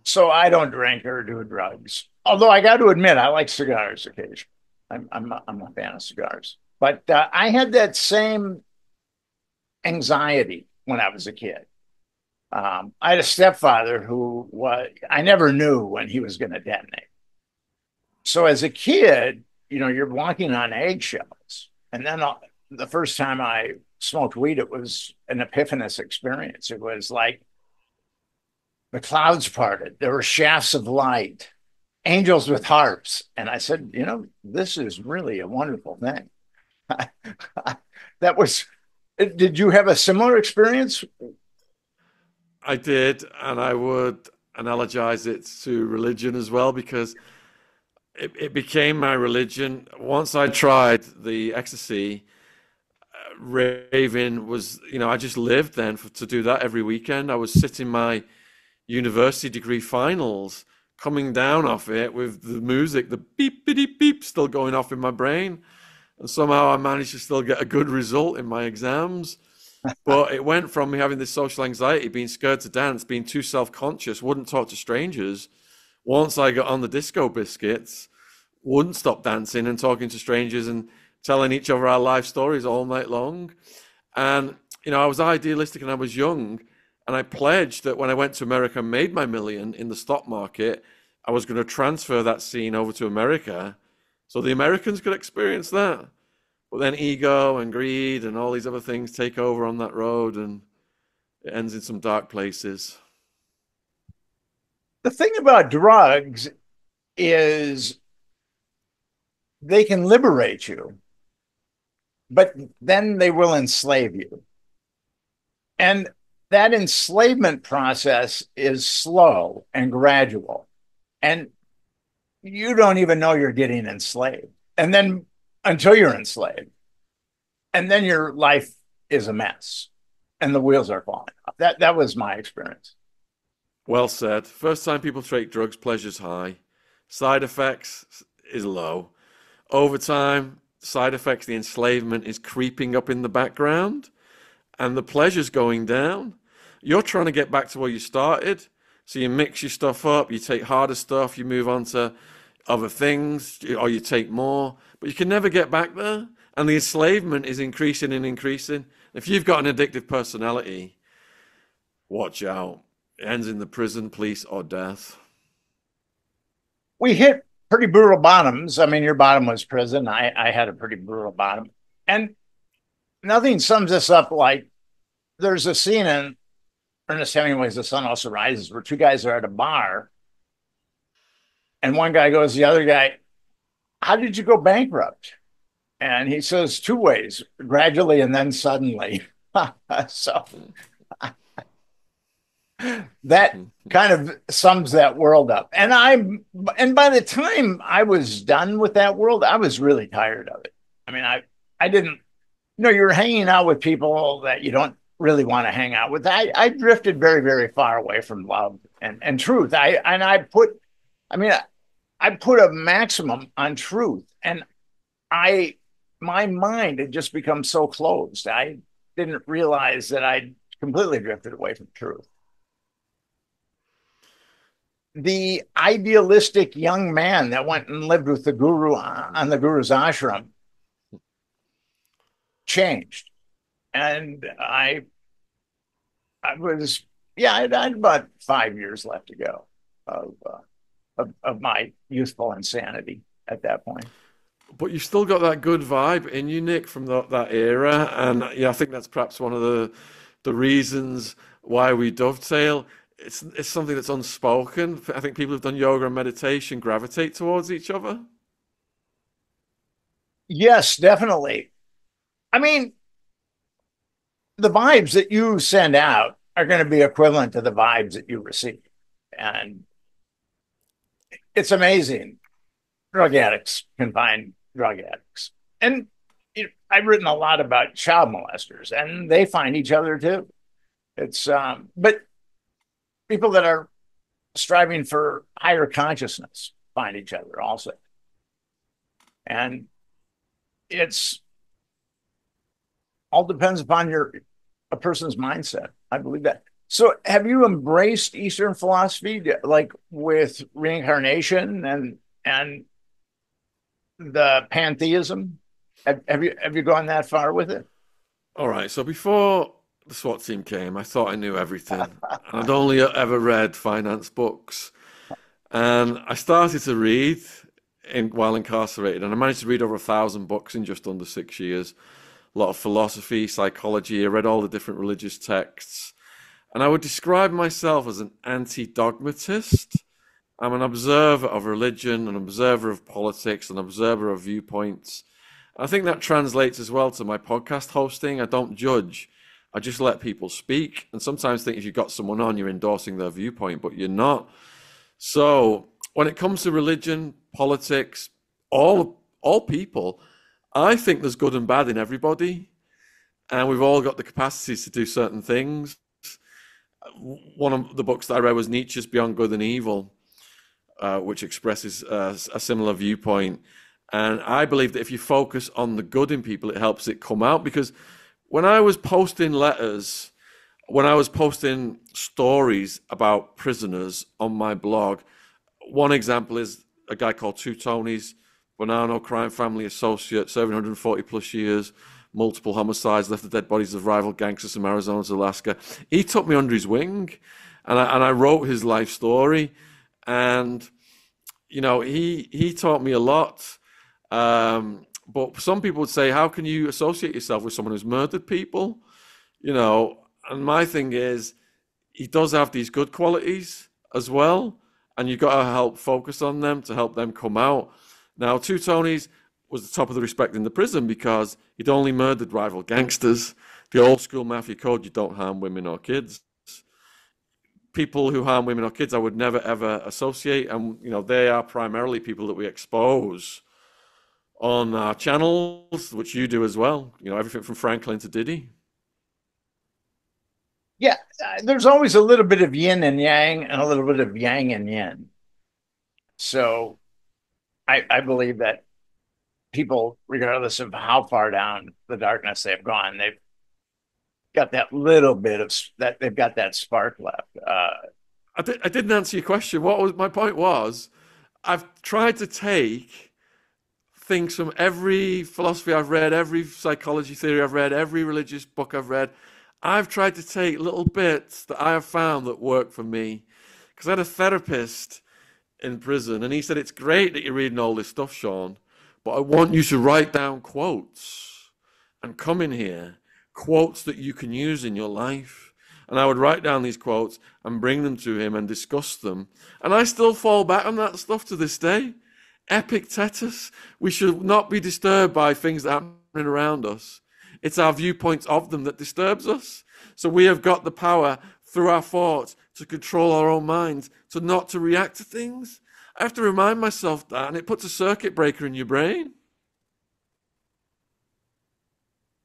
so I don't drink or do drugs. Although I got to admit, I like cigars occasionally. I'm a fan of cigars, but I had that same anxiety when I was a kid. I had a stepfather who was I never knew when he was going to detonate. So as a kid, you know, you're walking on eggshells, and then the first time I smoked weed, it was an epiphanous experience. It was like the clouds parted, there were shafts of light, angels with harps. And I said, you know, this is really a wonderful thing. That was, did you have a similar experience?
I did, and I would analogize it to religion as well because it became my religion. Once I tried the ecstasy, raving was, you know, I just lived then to do that every weekend. I was sitting my university degree finals, coming down off it with the music, the beep, beep, beep, still going off in my brain. And somehow I managed to still get a good result in my exams. But it went from me having this social anxiety, being scared to dance, being too self-conscious, wouldn't talk to strangers. Once I got on the disco biscuits, wouldn't stop dancing and talking to strangers and telling each other our life stories all night long. And, you know, I was idealistic and I was young. And I pledged that when I went to America and made my million in the stock market, I was going to transfer that scene over to America so the Americans could experience that. But then ego and greed and all these other things take over on that road and it ends in some dark places.
The thing about drugs is they can liberate you, but then they will enslave you. And that enslavement process is slow and gradual. And you don't even know you're getting enslaved. And then until you're enslaved, and then your life is a mess and the wheels are falling off. That was my experience.
Well said. First time people take drugs, pleasure's high. Side effects is low. Over time, side effects, the enslavement is creeping up in the background and the pleasure's going down. You're trying to get back to where you started. So you mix your stuff up, you take harder stuff, you move on to other things, or you take more, but you can never get back there. And the enslavement is increasing and increasing. If you've got an addictive personality, watch out. It ends in the prison, police, or death.
We hit pretty brutal bottoms. I mean, your bottom was prison. I had a pretty brutal bottom. And nothing sums this up like there's a scene in Ernest Hemingway's The Sun Also Rises where two guys are at a bar and one guy goes to the other guy, how did you go bankrupt? And he says, two ways, gradually and then suddenly. So that kind of sums that world up. And by the time I was done with that world, I was really tired of it. I mean, I didn't, you're hanging out with people that you don't really want to hang out with. I drifted very, very far away from love and truth. I mean, I put a maximum on truth, and I, my mind had just become so closed. I didn't realize that I completely drifted away from truth. The idealistic young man that went and lived with the guru on the guru's ashram changed. And I was, yeah, I had about 5 years left to go of my youthful insanity at that point.
But you've still got that good vibe in you, Nick, from that era, and yeah, I think that's perhaps one of the reasons why we dovetail. It's something that's unspoken. I think people who've done yoga and meditation gravitate towards each other.
Yes, definitely. I mean, the vibes that you send out are going to be equivalent to the vibes that you receive. And it's amazing. Drug addicts can find drug addicts. And I've written a lot about child molesters, and they find each other too. But people that are striving for higher consciousness find each other also. And it's all depends upon a person's mindset. I believe that. So, have you embraced Eastern philosophy, like with reincarnation and the pantheism? Have you gone that far with it?
All right, so before the SWAT team came, I thought I knew everything. I'd only ever read finance books, and I started to read while incarcerated, and I managed to read over 1,000 books in just under 6 years. A lot of philosophy, psychology. I read all the different religious texts. And I would describe myself as an anti-dogmatist. I'm an observer of religion, an observer of politics, an observer of viewpoints. I think that translates as well to my podcast hosting. I don't judge. I just let people speak. And sometimes think if you've got someone on, you're endorsing their viewpoint, but you're not. So when it comes to religion, politics, all people, I think there's good and bad in everybody, and we've all got the capacities to do certain things. One of the books that I read was Nietzsche's Beyond Good and Evil, which expresses a similar viewpoint. And I believe that if you focus on the good in people, it helps it come out. Because when I was posting letters, when I was posting stories about prisoners on my blog, one example is a guy called Two Tonys, Bonanno crime family associate, 740 plus years, multiple homicides, left the dead bodies of rival gangsters from Arizona to Alaska. He took me under his wing, and I wrote his life story, and he taught me a lot. But some people would say, how can you associate yourself with someone who's murdered people? And my thing is, he does have these good qualities as well, and you've got to help focus on them to help them come out. Now, Two Tonys was the top of the respect in the prison because he'd only murdered rival gangsters. The old school mafia code, you don't harm women or kids. People who harm women or kids, I would never ever associate. And, they are primarily people that we expose on our channels, which you do as well. Everything from Franklin to Diddy.
Yeah, there's always a little bit of yin and yang and a little bit of yang and yin. So I believe that people, regardless of how far down the darkness they've gone, they've got that little bit of that. They've got that spark left.
I didn't answer your question. What was my point? Was I've tried to take things from every philosophy I've read, every psychology theory I've read, every religious book I've read. I've tried to take little bits that I have found that work for me. Because I had a therapist in prison, and he said, it's great that you're reading all this stuff, Shaun, but I want you to write down quotes and come in here, quotes that you can use in your life. And I would write down these quotes and bring them to him and discuss them. And I still fall back on that stuff to this day. Epictetus. We should not be disturbed by things that are happening around us. It's our viewpoints of them that disturbs us. So we have got the power through our thoughts to control our own minds, to not to react to things. I have to remind myself that, and it puts a circuit breaker in your brain.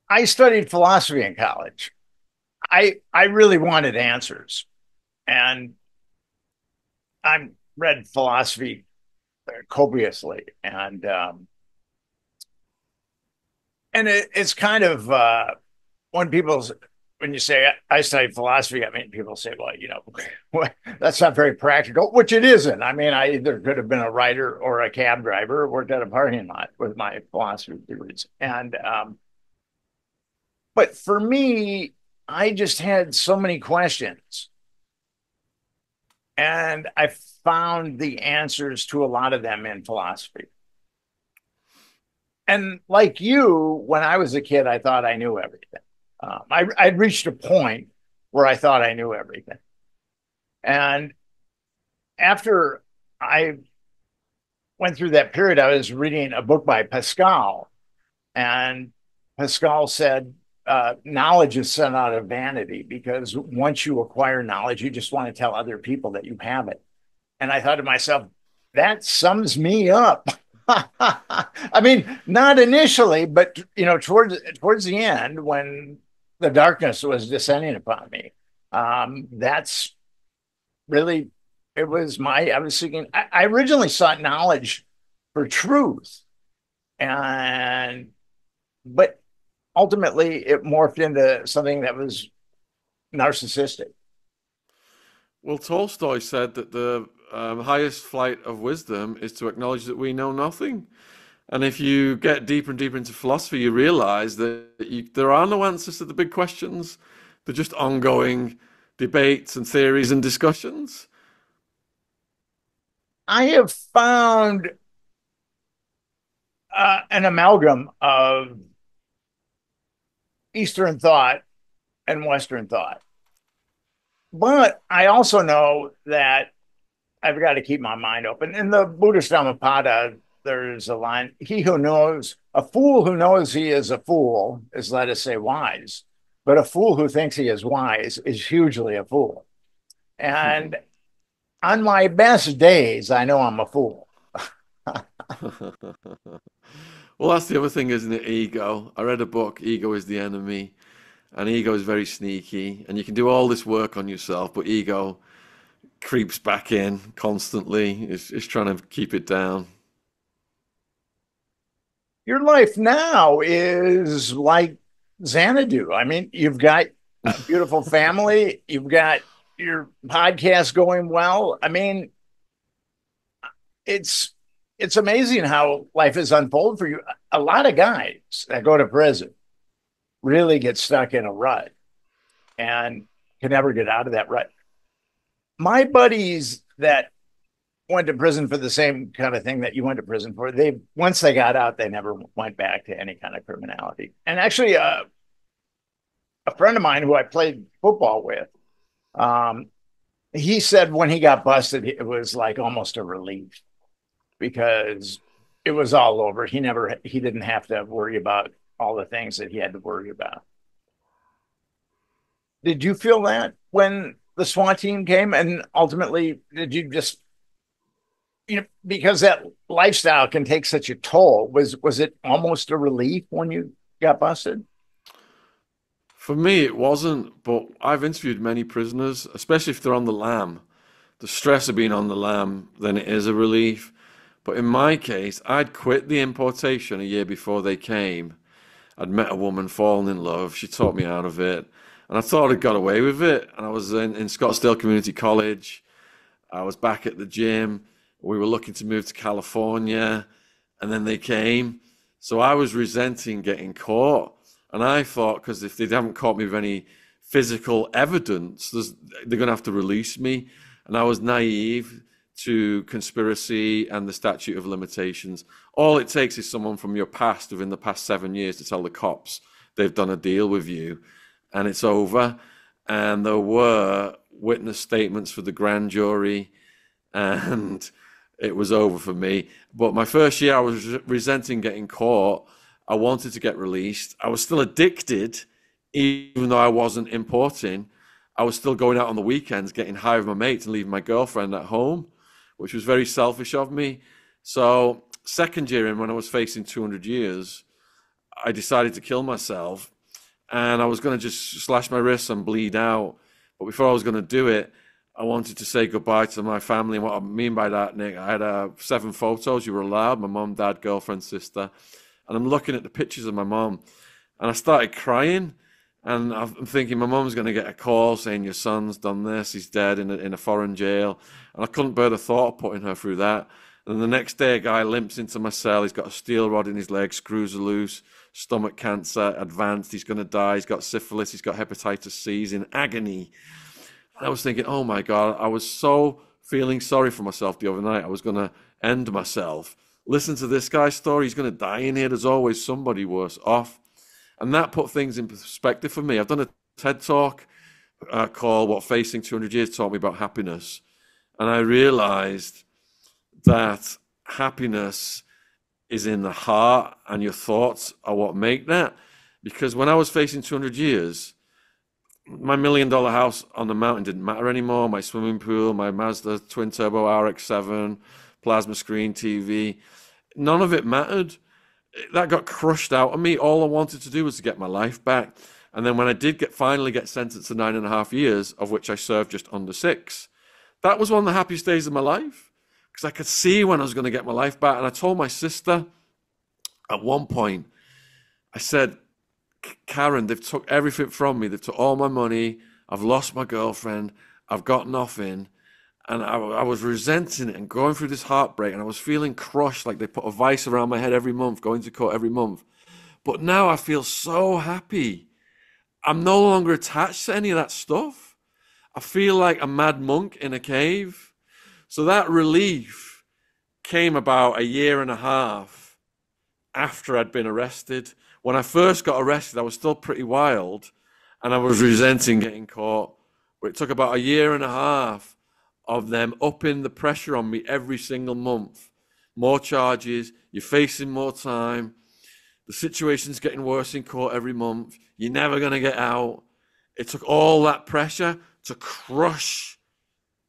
I studied philosophy in college. I really wanted answers, and I read philosophy copiously, and it's kind of when people when you say I studied philosophy, I mean people say, well, that's not very practical, which it isn't. I mean, I either could have been a writer or a cab driver, or worked at a parking lot with my philosophy degrees, and but for me, I just had so many questions, and I found the answers to a lot of them in philosophy. And like you, when I was a kid, I thought I knew everything. I'd reached a point where I thought I knew everything. And after I went through that period, I was reading a book by Pascal, and Pascal said, knowledge is sent out of vanity, because once you acquire knowledge, you just want to tell other people that you have it. And I thought to myself, that sums me up. I mean, not initially, but towards the end, when the darkness was descending upon me, that's really it was my. I was seeking. I originally sought knowledge for truth, and but ultimately it morphed into something that was narcissistic.
Well, Tolstoy said that the highest flight of wisdom is to acknowledge that we know nothing. And if you get deeper and deeper into philosophy, you realize that there are no answers to the big questions. They're just ongoing debates and theories and discussions.
I have found an amalgam of Eastern thought and Western thought. But I also know that I've got to keep my mind open. In the Buddhist Dhammapada, there's a line: a fool who knows he is a fool is, let us say, wise. But a fool who thinks he is wise is hugely a fool. And on my best days, I know I'm a fool.
Well, that's the other thing, isn't it? Ego. I read a book, Ego is the Enemy, and ego is very sneaky, and you can do all this work on yourself, but ego creeps back in constantly. It's trying to keep it down.
Your life now is like Xanadu. I mean, you've got a beautiful family, you've got your podcast going well. I mean, it's it's amazing how life has unfolded for you. A lot of guys that go to prison really get stuck in a rut and can never get out of that rut. My buddies that went to prison for the same kind of thing that you went to prison for, they once they got out, they never went back to any kind of criminality. And actually, a friend of mine who I played football with, um, he said when he got busted, it was like almost a relief because it was all over. He didn't have to worry about all the things that he had to worry about. Did you feel that when the SWAT team came, and ultimately did you just, because that lifestyle can take such a toll, was it almost a relief when you got busted?
For me, it wasn't, but I've interviewed many prisoners, especially if they're on the lam. The stress of being on the lam, then it is a relief. But in my case, I'd quit the importation a year before they came. I'd met a woman, fallen in love. She talked me out of it. And I thought I'd got away with it. And I was in Scottsdale Community College. I was back at the gym. We were looking to move to California. And then they came. So I was resenting getting caught. And I thought, because if they haven't caught me with any physical evidence, they're going to have to release me. And I was naive to conspiracy and the statute of limitations. All it takes is someone from your past within the past 7 years to tell the cops they've done a deal with you and it's over. And there were witness statements for the grand jury, and it was over for me. But my first year, I was resenting getting caught. I wanted to get released. I was still addicted, even though I wasn't importing. I was still going out on the weekends, getting high with my mates and leaving my girlfriend at home, which was very selfish of me. So, second year in, when I was facing 200 years, I decided to kill myself, and I was going to just slash my wrists and bleed out. But before I was going to do it, I wanted to say goodbye to my family. And what I mean by that, Nick, I had 7 photos you were allowed: my mom, dad, girlfriend, sister. And I'm looking at the pictures of my mom, and I started crying. And I'm thinking my mom's going to get a call saying your son's done this, he's dead in a foreign jail. And I couldn't bear the thought of putting her through that. And the next day, a guy limps into my cell. He's got a steel rod in his leg, screws are loose, stomach cancer, advanced. He's going to die. He's got syphilis. He's got hepatitis C. He's in agony. And I was thinking, oh my God, I was so feeling sorry for myself the other night. I was going to end myself. Listen to this guy's story. He's going to die in here. There's always somebody worse off. And that put things in perspective for me. I've done a TED talk called What Facing 200 Years Taught Me About Happiness. And I realized that happiness is in the heart, and your thoughts are what make that. Because when I was facing 200 years, my $1 million house on the mountain didn't matter anymore. My swimming pool, my Mazda twin turbo RX-7, plasma screen TV, none of it mattered. That got crushed out of me. All I wanted to do was to get my life back. And then when I did finally get sentenced to 9.5 years, of which I served just under 6, that was one of the happiest days of my life, because I could see when I was going to get my life back. And I told my sister at one point, I said, Karen, they've took everything from me. They've took all my money. I've lost my girlfriend. I've got nothing. And I was resenting it and going through this heartbreak, and I was feeling crushed, like they put a vice around my head every month, going to court every month. But now I feel so happy. I'm no longer attached to any of that stuff. I feel like a mad monk in a cave. So that relief came about 1.5 years after I'd been arrested. When I first got arrested, I was still pretty wild, and I was resenting getting caught. But it took about 1.5 years of them upping the pressure on me every single month. More charges, you're facing more time, the situation's getting worse in court every month, you're never going to get out. It took all that pressure to crush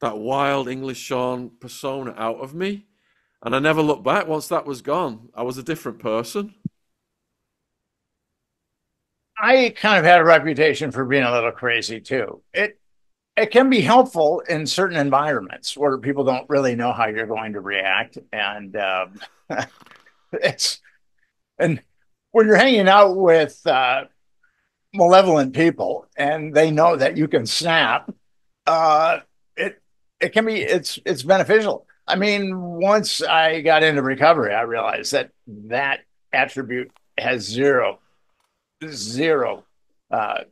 that wild English Shaun persona out of me. And I never looked back. Once that was gone, I was a different person.
I kind of had a reputation for being a little crazy too. It can be helpful in certain environments where people don't really know how you're going to react, and it's and when you're hanging out with malevolent people and they know that you can snap, uh, it it can be it's beneficial. I mean, once I got into recovery, I realized that that attribute has zero uh,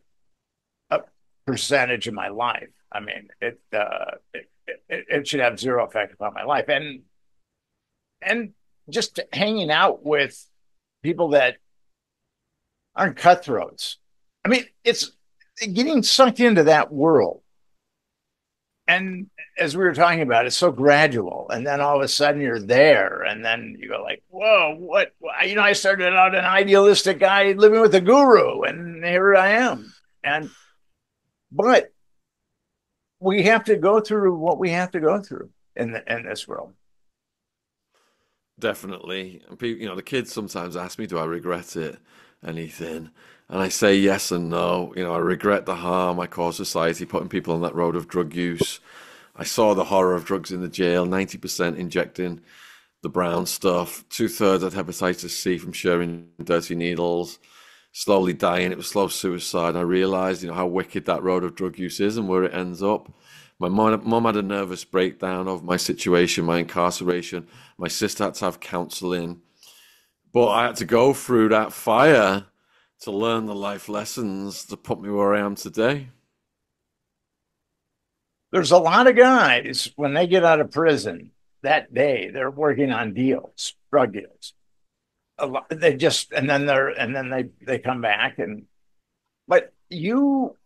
a percentage of my life. I mean, it should have zero effect upon my life, and just hanging out with people that aren't cutthroats. I mean, it's getting sucked into that world. And as we were talking about, it's so gradual, and then all of a sudden you're there, and then you go like, "Whoa, what?" You know, I started out an idealistic guy living with a guru, and here I am. And but we have to go through what we have to go through in this world.
Definitely. And the kids sometimes ask me, do I regret it? Anything? And I say yes and no. I regret the harm I caused society, putting people on that road of drug use. I saw the horror of drugs in the jail, 90% injecting the brown stuff, 2/3 had hepatitis C from sharing dirty needles, slowly dying. It was slow suicide. I realized, how wicked that road of drug use is and where it ends up. My mom had a nervous breakdown of my situation, my incarceration. My sister had to have counseling. But I had to go through that fire to learn the life lessons to put me where I am today.
There's a lot of guys when they get out of prison that day, they're working on deals, drug deals. A lot, they just and then they come back, and but you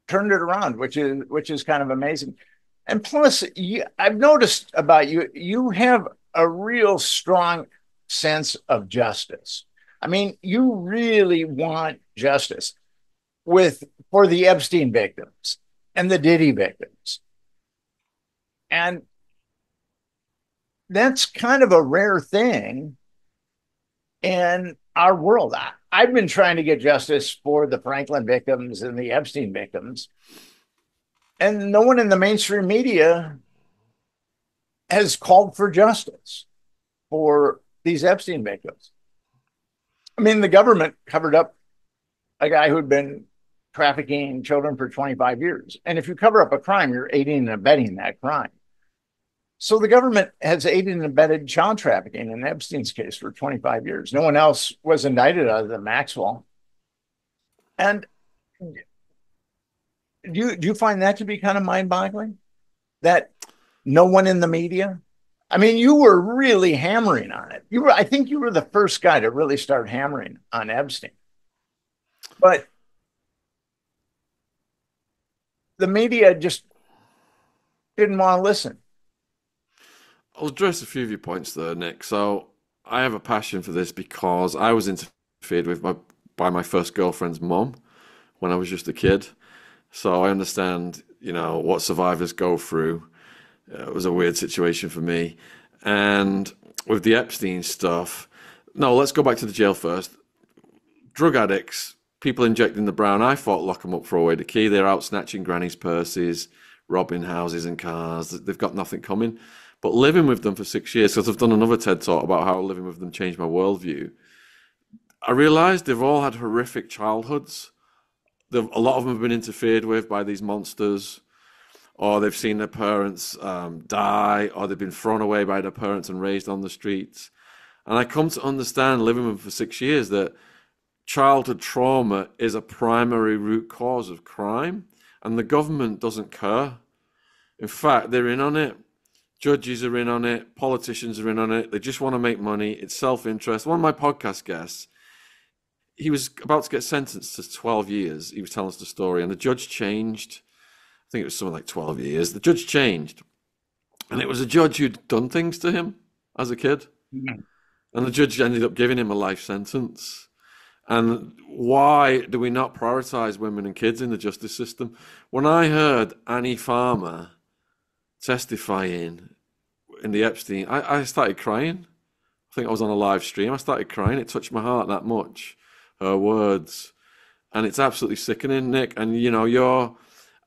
turned it around, which is kind of amazing. And plus, I've noticed about you, you have a real strong sense of justice. I mean, you really want justice with for the Epstein victims and the Diddy victims. And that's kind of a rare thing in our world. Have been trying to get justice for the Franklin victims and the Epstein victims, and no one in the mainstream media has called for justice for these Epstein victims. I mean, the government covered up a guy who'd been trafficking children for 25 years. And if you cover up a crime, you're aiding and abetting that crime. So the government has aided and abetted child trafficking in Epstein's case for 25 years. No one else was indicted other than Maxwell. And do you find that to be kind of mind boggling? That no one in the media? I mean, you were really hammering on it. I think you were the first guy to really start hammering on Epstein. But the media just didn't want to listen.
I'll address a few of your points there, Nick. So I have a passion for this because I was interfered with by my first girlfriend's mom when I was just a kid. So I understand, what survivors go through. It was a weird situation for me. And with the Epstein stuff, no, let's go back to the jail first. Drug addicts, people injecting the brown, I thought lock them up, throw away the key. They're out snatching granny's purses, robbing houses and cars. They've got nothing coming. But living with them for 6 years, because I've done another TED talk about how living with them changed my worldview, I realized they've all had horrific childhoods. A lot of them have been interfered with by these monsters, or they've seen their parents die, or they've been thrown away by their parents and raised on the streets. And I come to understand, living with them for 6 years, that childhood trauma is a primary root cause of crime, and the government doesn't care. In fact, they're in on it. Judges are in on it. Politicians are in on it. They just want to make money. It's self-interest. One of my podcast guests, he was about to get sentenced to 12 years. He was telling us the story, and the judge changed. I think it was something like 12 years. The judge changed, and it was a judge who'd done things to him as a kid. Mm-hmm. And the judge ended up giving him a life sentence. And why do we not prioritize women and kids in the justice system? When I heard Annie Farmer testifying in the Epstein, I started crying. I think I was on a live stream. I started crying. It touched my heart that much, her words. And it's absolutely sickening, Nick. And, you're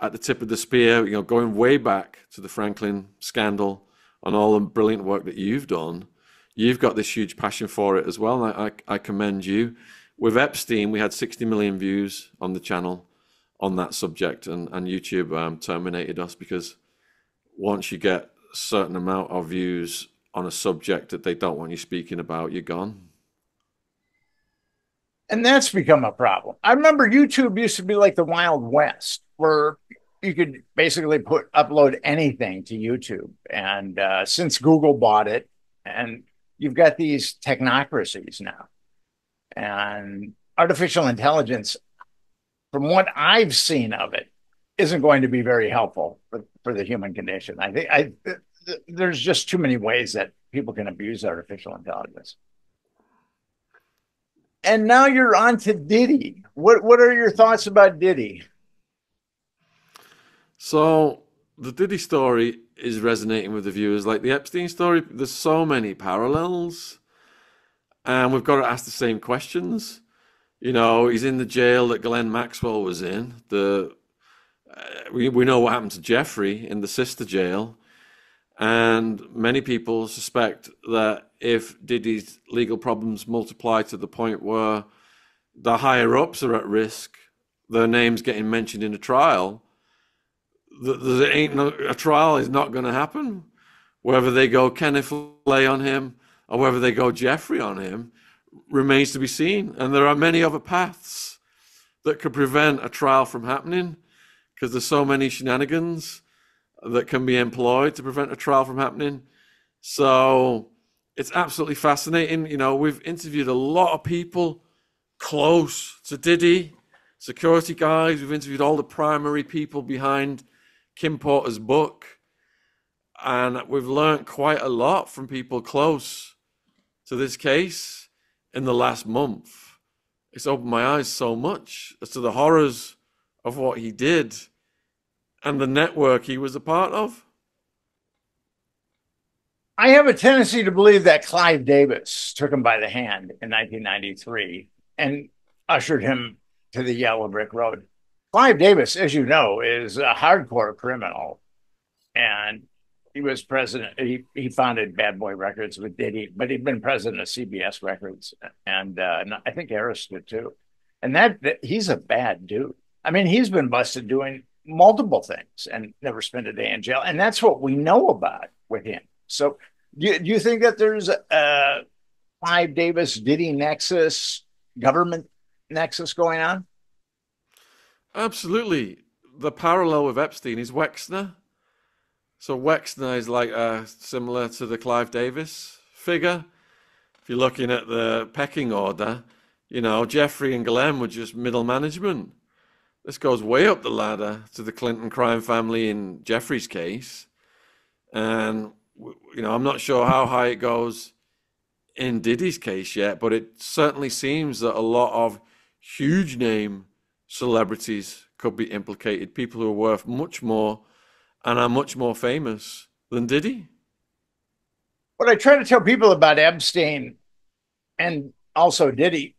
at the tip of the spear, going way back to the Franklin scandal and all the brilliant work that you've done. You've got this huge passion for it as well. And I commend you. With Epstein, we had 60 million views on the channel on that subject, and YouTube terminated us because once you get a certain amount of views on a subject that they don't want you speaking about, you're gone.
And that's become a problem. I remember YouTube used to be like the Wild West, where you could basically upload anything to YouTube. And since Google bought it, and you've got these technocracies now. And artificial intelligence, from what I've seen of it, isn't going to be very helpful for the human condition. I think there's just too many ways that people can abuse artificial intelligence. And now you're on to Diddy. What are your thoughts about Diddy?
So the Diddy story is resonating with the viewers. Like the Epstein story, there's so many parallels. And we've got to ask the same questions. He's in the jail that Ghislaine Maxwell was in. We know what happened to Jeffrey in the sister jail. And many people suspect that if Diddy's legal problems multiply to the point where the higher ups are at risk, their names getting mentioned in a trial, a trial is not going to happen. Whether they go Kenneth Lay on him, or whether they go Jeffrey on him, remains to be seen. And there are many other paths that could prevent a trial from happening, because there's so many shenanigans that can be employed to prevent a trial from happening. So it's absolutely fascinating. We've interviewed a lot of people close to Diddy, security guys. We've interviewed all the primary people behind Kim Porter's book. And we've learned quite a lot from people close to this case in the last month. It's opened my eyes so much as to the horrors of what he did and the network he was a part of.
I have a tendency to believe that Clive Davis took him by the hand in 1993 and ushered him to the yellow brick road. Clive Davis, as you know, is a hardcore criminal, and he was president. He founded Bad Boy Records with Diddy, but he'd been president of CBS Records, and I think Harris did too. And that he's a bad dude. I mean, he's been busted doing multiple things and never spent a day in jail, and that's what we know about with him. So, do you think that there's a Clive Davis Diddy nexus, government nexus going on?
Absolutely. The parallel with Epstein is Wexner. So Wexner is like similar to the Clive Davis figure. If you're looking at the pecking order, Jeffrey and Glenn were just middle management. This goes way up the ladder to the Clinton crime family in Jeffrey's case. And, I'm not sure how high it goes in Diddy's case yet, but it certainly seems that a lot of huge name celebrities could be implicated, people who are worth much more and are much more famous than Diddy.
What I try to tell people about Epstein and also Diddy,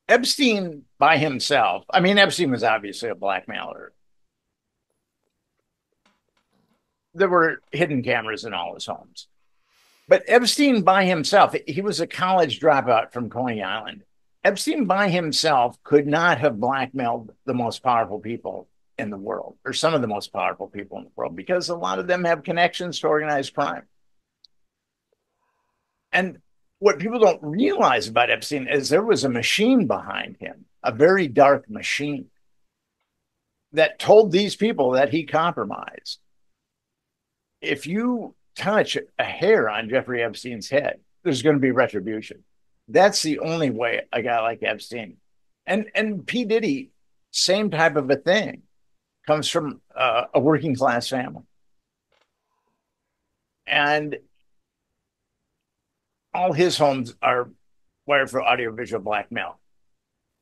Epstein by himself, I mean, Epstein was obviously a blackmailer. There were hidden cameras in all his homes. But Epstein by himself, he was a college dropout from Coney Island. Epstein by himself could not have blackmailed the most powerful people in the world, or some of the most powerful people in the world, because a lot of them have connections to organized crime. And what people don't realize about Epstein is there was a machine behind him, a very dark machine that told these people that he compromised. If you touch a hair on Jeffrey Epstein's head, there's going to be retribution. That's the only way a guy like Epstein and P. Diddy, same type of a thing, comes from a working class family. And all his homes are wired for audiovisual blackmail.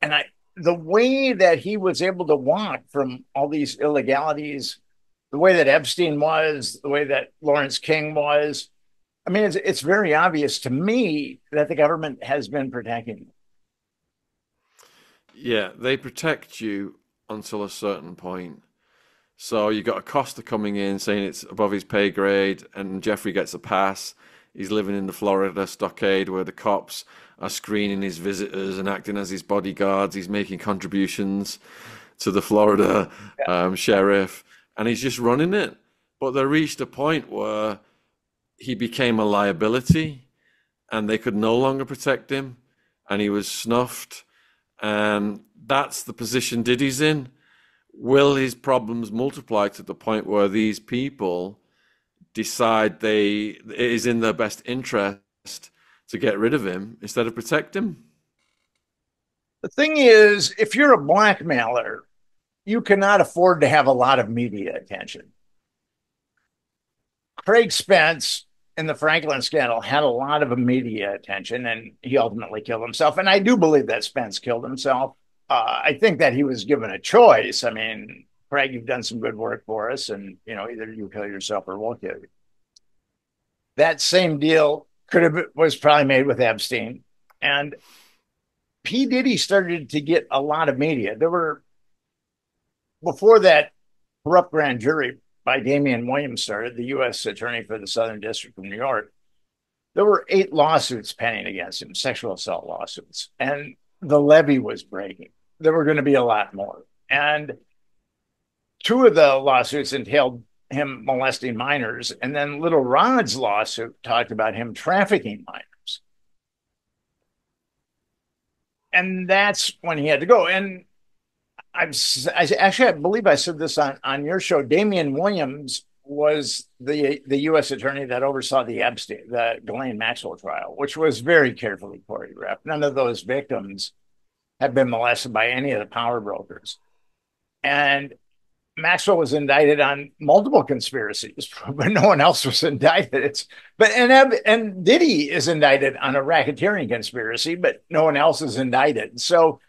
And the way that he was able to walk from all these illegalities, the way that Epstein was, the way that Lawrence King was, I mean, it's very obvious to me that the government has been protecting you.
Yeah, they protect you until a certain point. So you got a Costa coming in saying it's above his pay grade, and Jeffrey gets a pass. He's living in the Florida stockade where the cops are screening his visitors and acting as his bodyguards. He's making contributions to the Florida sheriff, and he's just running it. But they reached a point where he became a liability and they could no longer protect him, and he was snuffed. And that's the position Diddy's in. Will his problems multiply to the point where these people decide it is in their best interest to get rid of him instead of protect him?
The thing is, if you're a blackmailer, you cannot afford to have a lot of media attention. Craig Spence in the Franklin scandal had a lot of media attention, and he ultimately killed himself. And I do believe that Spence killed himself. I think that he was given a choice. I mean, Craig, you've done some good work for us, and either you kill yourself or we'll kill you. That same deal was probably made with Epstein, and P. Diddy started to get a lot of media. There were, before that corrupt grand jury by Damian Williams started, the U.S. attorney for the Southern District of New York, there were 8 lawsuits pending against him, sexual assault lawsuits, and the levee was breaking. There were going to be a lot more. And 2 of the lawsuits entailed him molesting minors, and then Little Rod's lawsuit talked about him trafficking minors. And that's when he had to go. And I believe I said this on your show. Damian Williams was the U.S. attorney that oversaw the Ghislaine Maxwell trial, which was very carefully choreographed. None of those victims have been molested by any of the power brokers. And Maxwell was indicted on multiple conspiracies, but no one else was indicted. And Diddy is indicted on a racketeering conspiracy, but no one else is indicted. So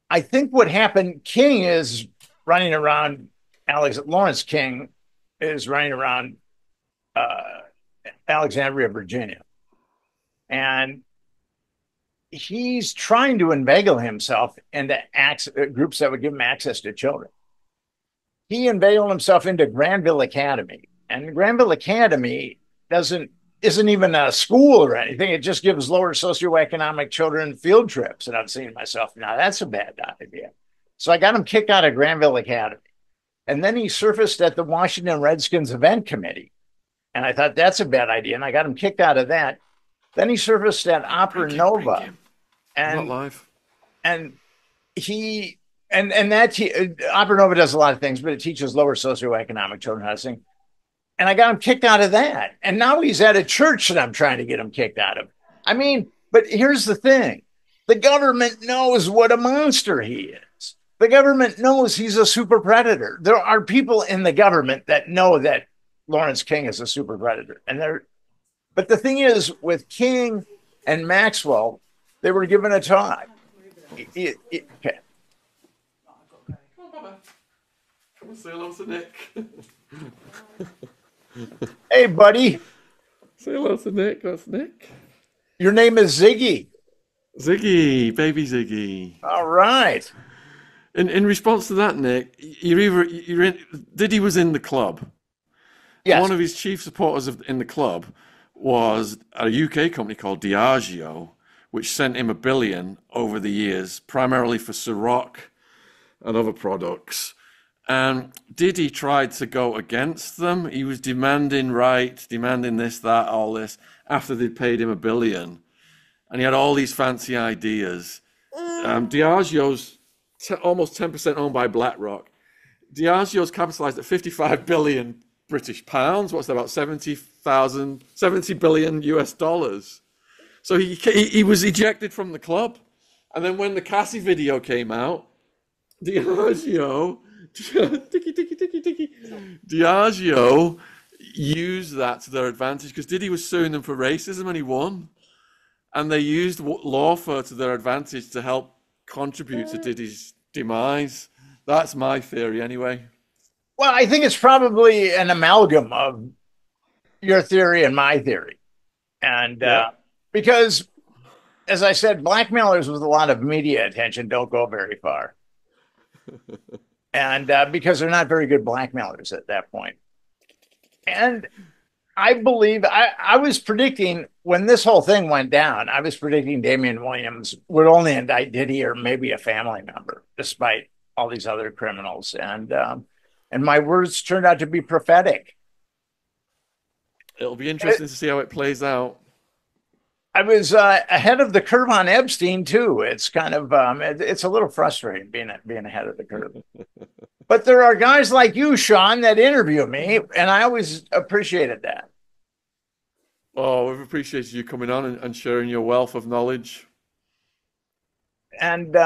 I think what happened, King is running around, Lawrence King is running around uh, Alexandria, Virginia, and he's trying to inveigle himself into groups that would give him access to children. He inveigled himself into Granville Academy, and Granville Academy doesn't isn't even a school or anything. It just gives lower socioeconomic children field trips. And I'm saying to myself, now that's a bad idea. So I got him kicked out of Granville Academy. And then he surfaced at the Washington Redskins event committee. And I thought that's a bad idea. And I got him kicked out of that. Then he surfaced at Opera Nova.
I'm not
And
live.
and he and that Opera Nova does a lot of things, but it teaches lower socioeconomic children how to sing. And I got him kicked out of that. And now he's at a church that I'm trying to get him kicked out of. I mean, but here's the thing. The government knows what a monster he is. The government knows he's a super predator. There are people in the government that know that Lawrence King is a super predator. But the thing is, with King and Maxwell, they were given a talk. Okay.
Come and say hello to Nick.
Hey, buddy.
Say hello to Nick. That's Nick.
Your name is Ziggy.
Ziggy, baby Ziggy.
All right.
In response to that, Nick, Diddy was in the club.
Yes.
One of his chief supporters in the club was a UK company called Diageo, which sent him $1 billion over the years, primarily for Ciroc and other products. And Diddy tried to go against them. He was demanding this, that, all this, after they'd paid him $1 billion. And he had all these fancy ideas. Diageo's almost 10% owned by BlackRock. Diageo's capitalized at 55 billion British pounds. What's that, about 70 billion US dollars. So he was ejected from the club. And then when the Cassie video came out, Diageo Diageo used that to their advantage because Diddy was suing them for racism and he won. And they used lawfare to their advantage to help contribute to Diddy's demise. That's my theory anyway.
Well, I think it's probably an amalgam of your theory and my theory. And because, as I said, blackmailers with a lot of media attention don't go very far. And because they're not very good blackmailers at that point. And I believe I was predicting when this whole thing went down, I was predicting Damian Williams would only indict Diddy or maybe a family member, despite all these other criminals. And my words turned out to be prophetic.
It'll be interesting to see how it plays out.
I was ahead of the curve on Epstein too. It's kind of it's a little frustrating being ahead of the curve. But there are guys like you, Shaun, that interview me, and I always appreciated that.
Oh, we've appreciated you coming on and sharing your wealth of knowledge.
And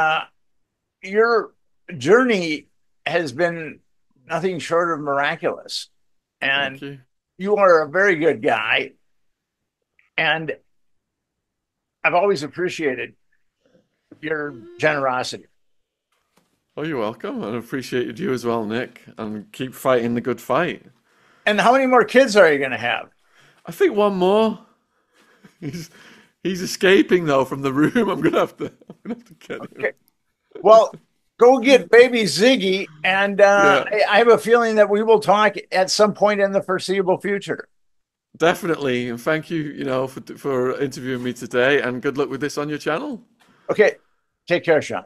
your journey has been nothing short of miraculous. And you are a very good guy. And I've always appreciated your generosity.
Oh, you're welcome. I appreciated you as well, Nick. And keep fighting the good fight.
And how many more kids are you going to have?
I think one more. He's escaping though from the room. I'm gonna have to get him.
Okay. Well, go get baby Ziggy, and I have a feeling that we will talk at some point in the foreseeable future.
Definitely, and thank you, for interviewing me today, and good luck with this on your channel.
Okay, take care, Shaun.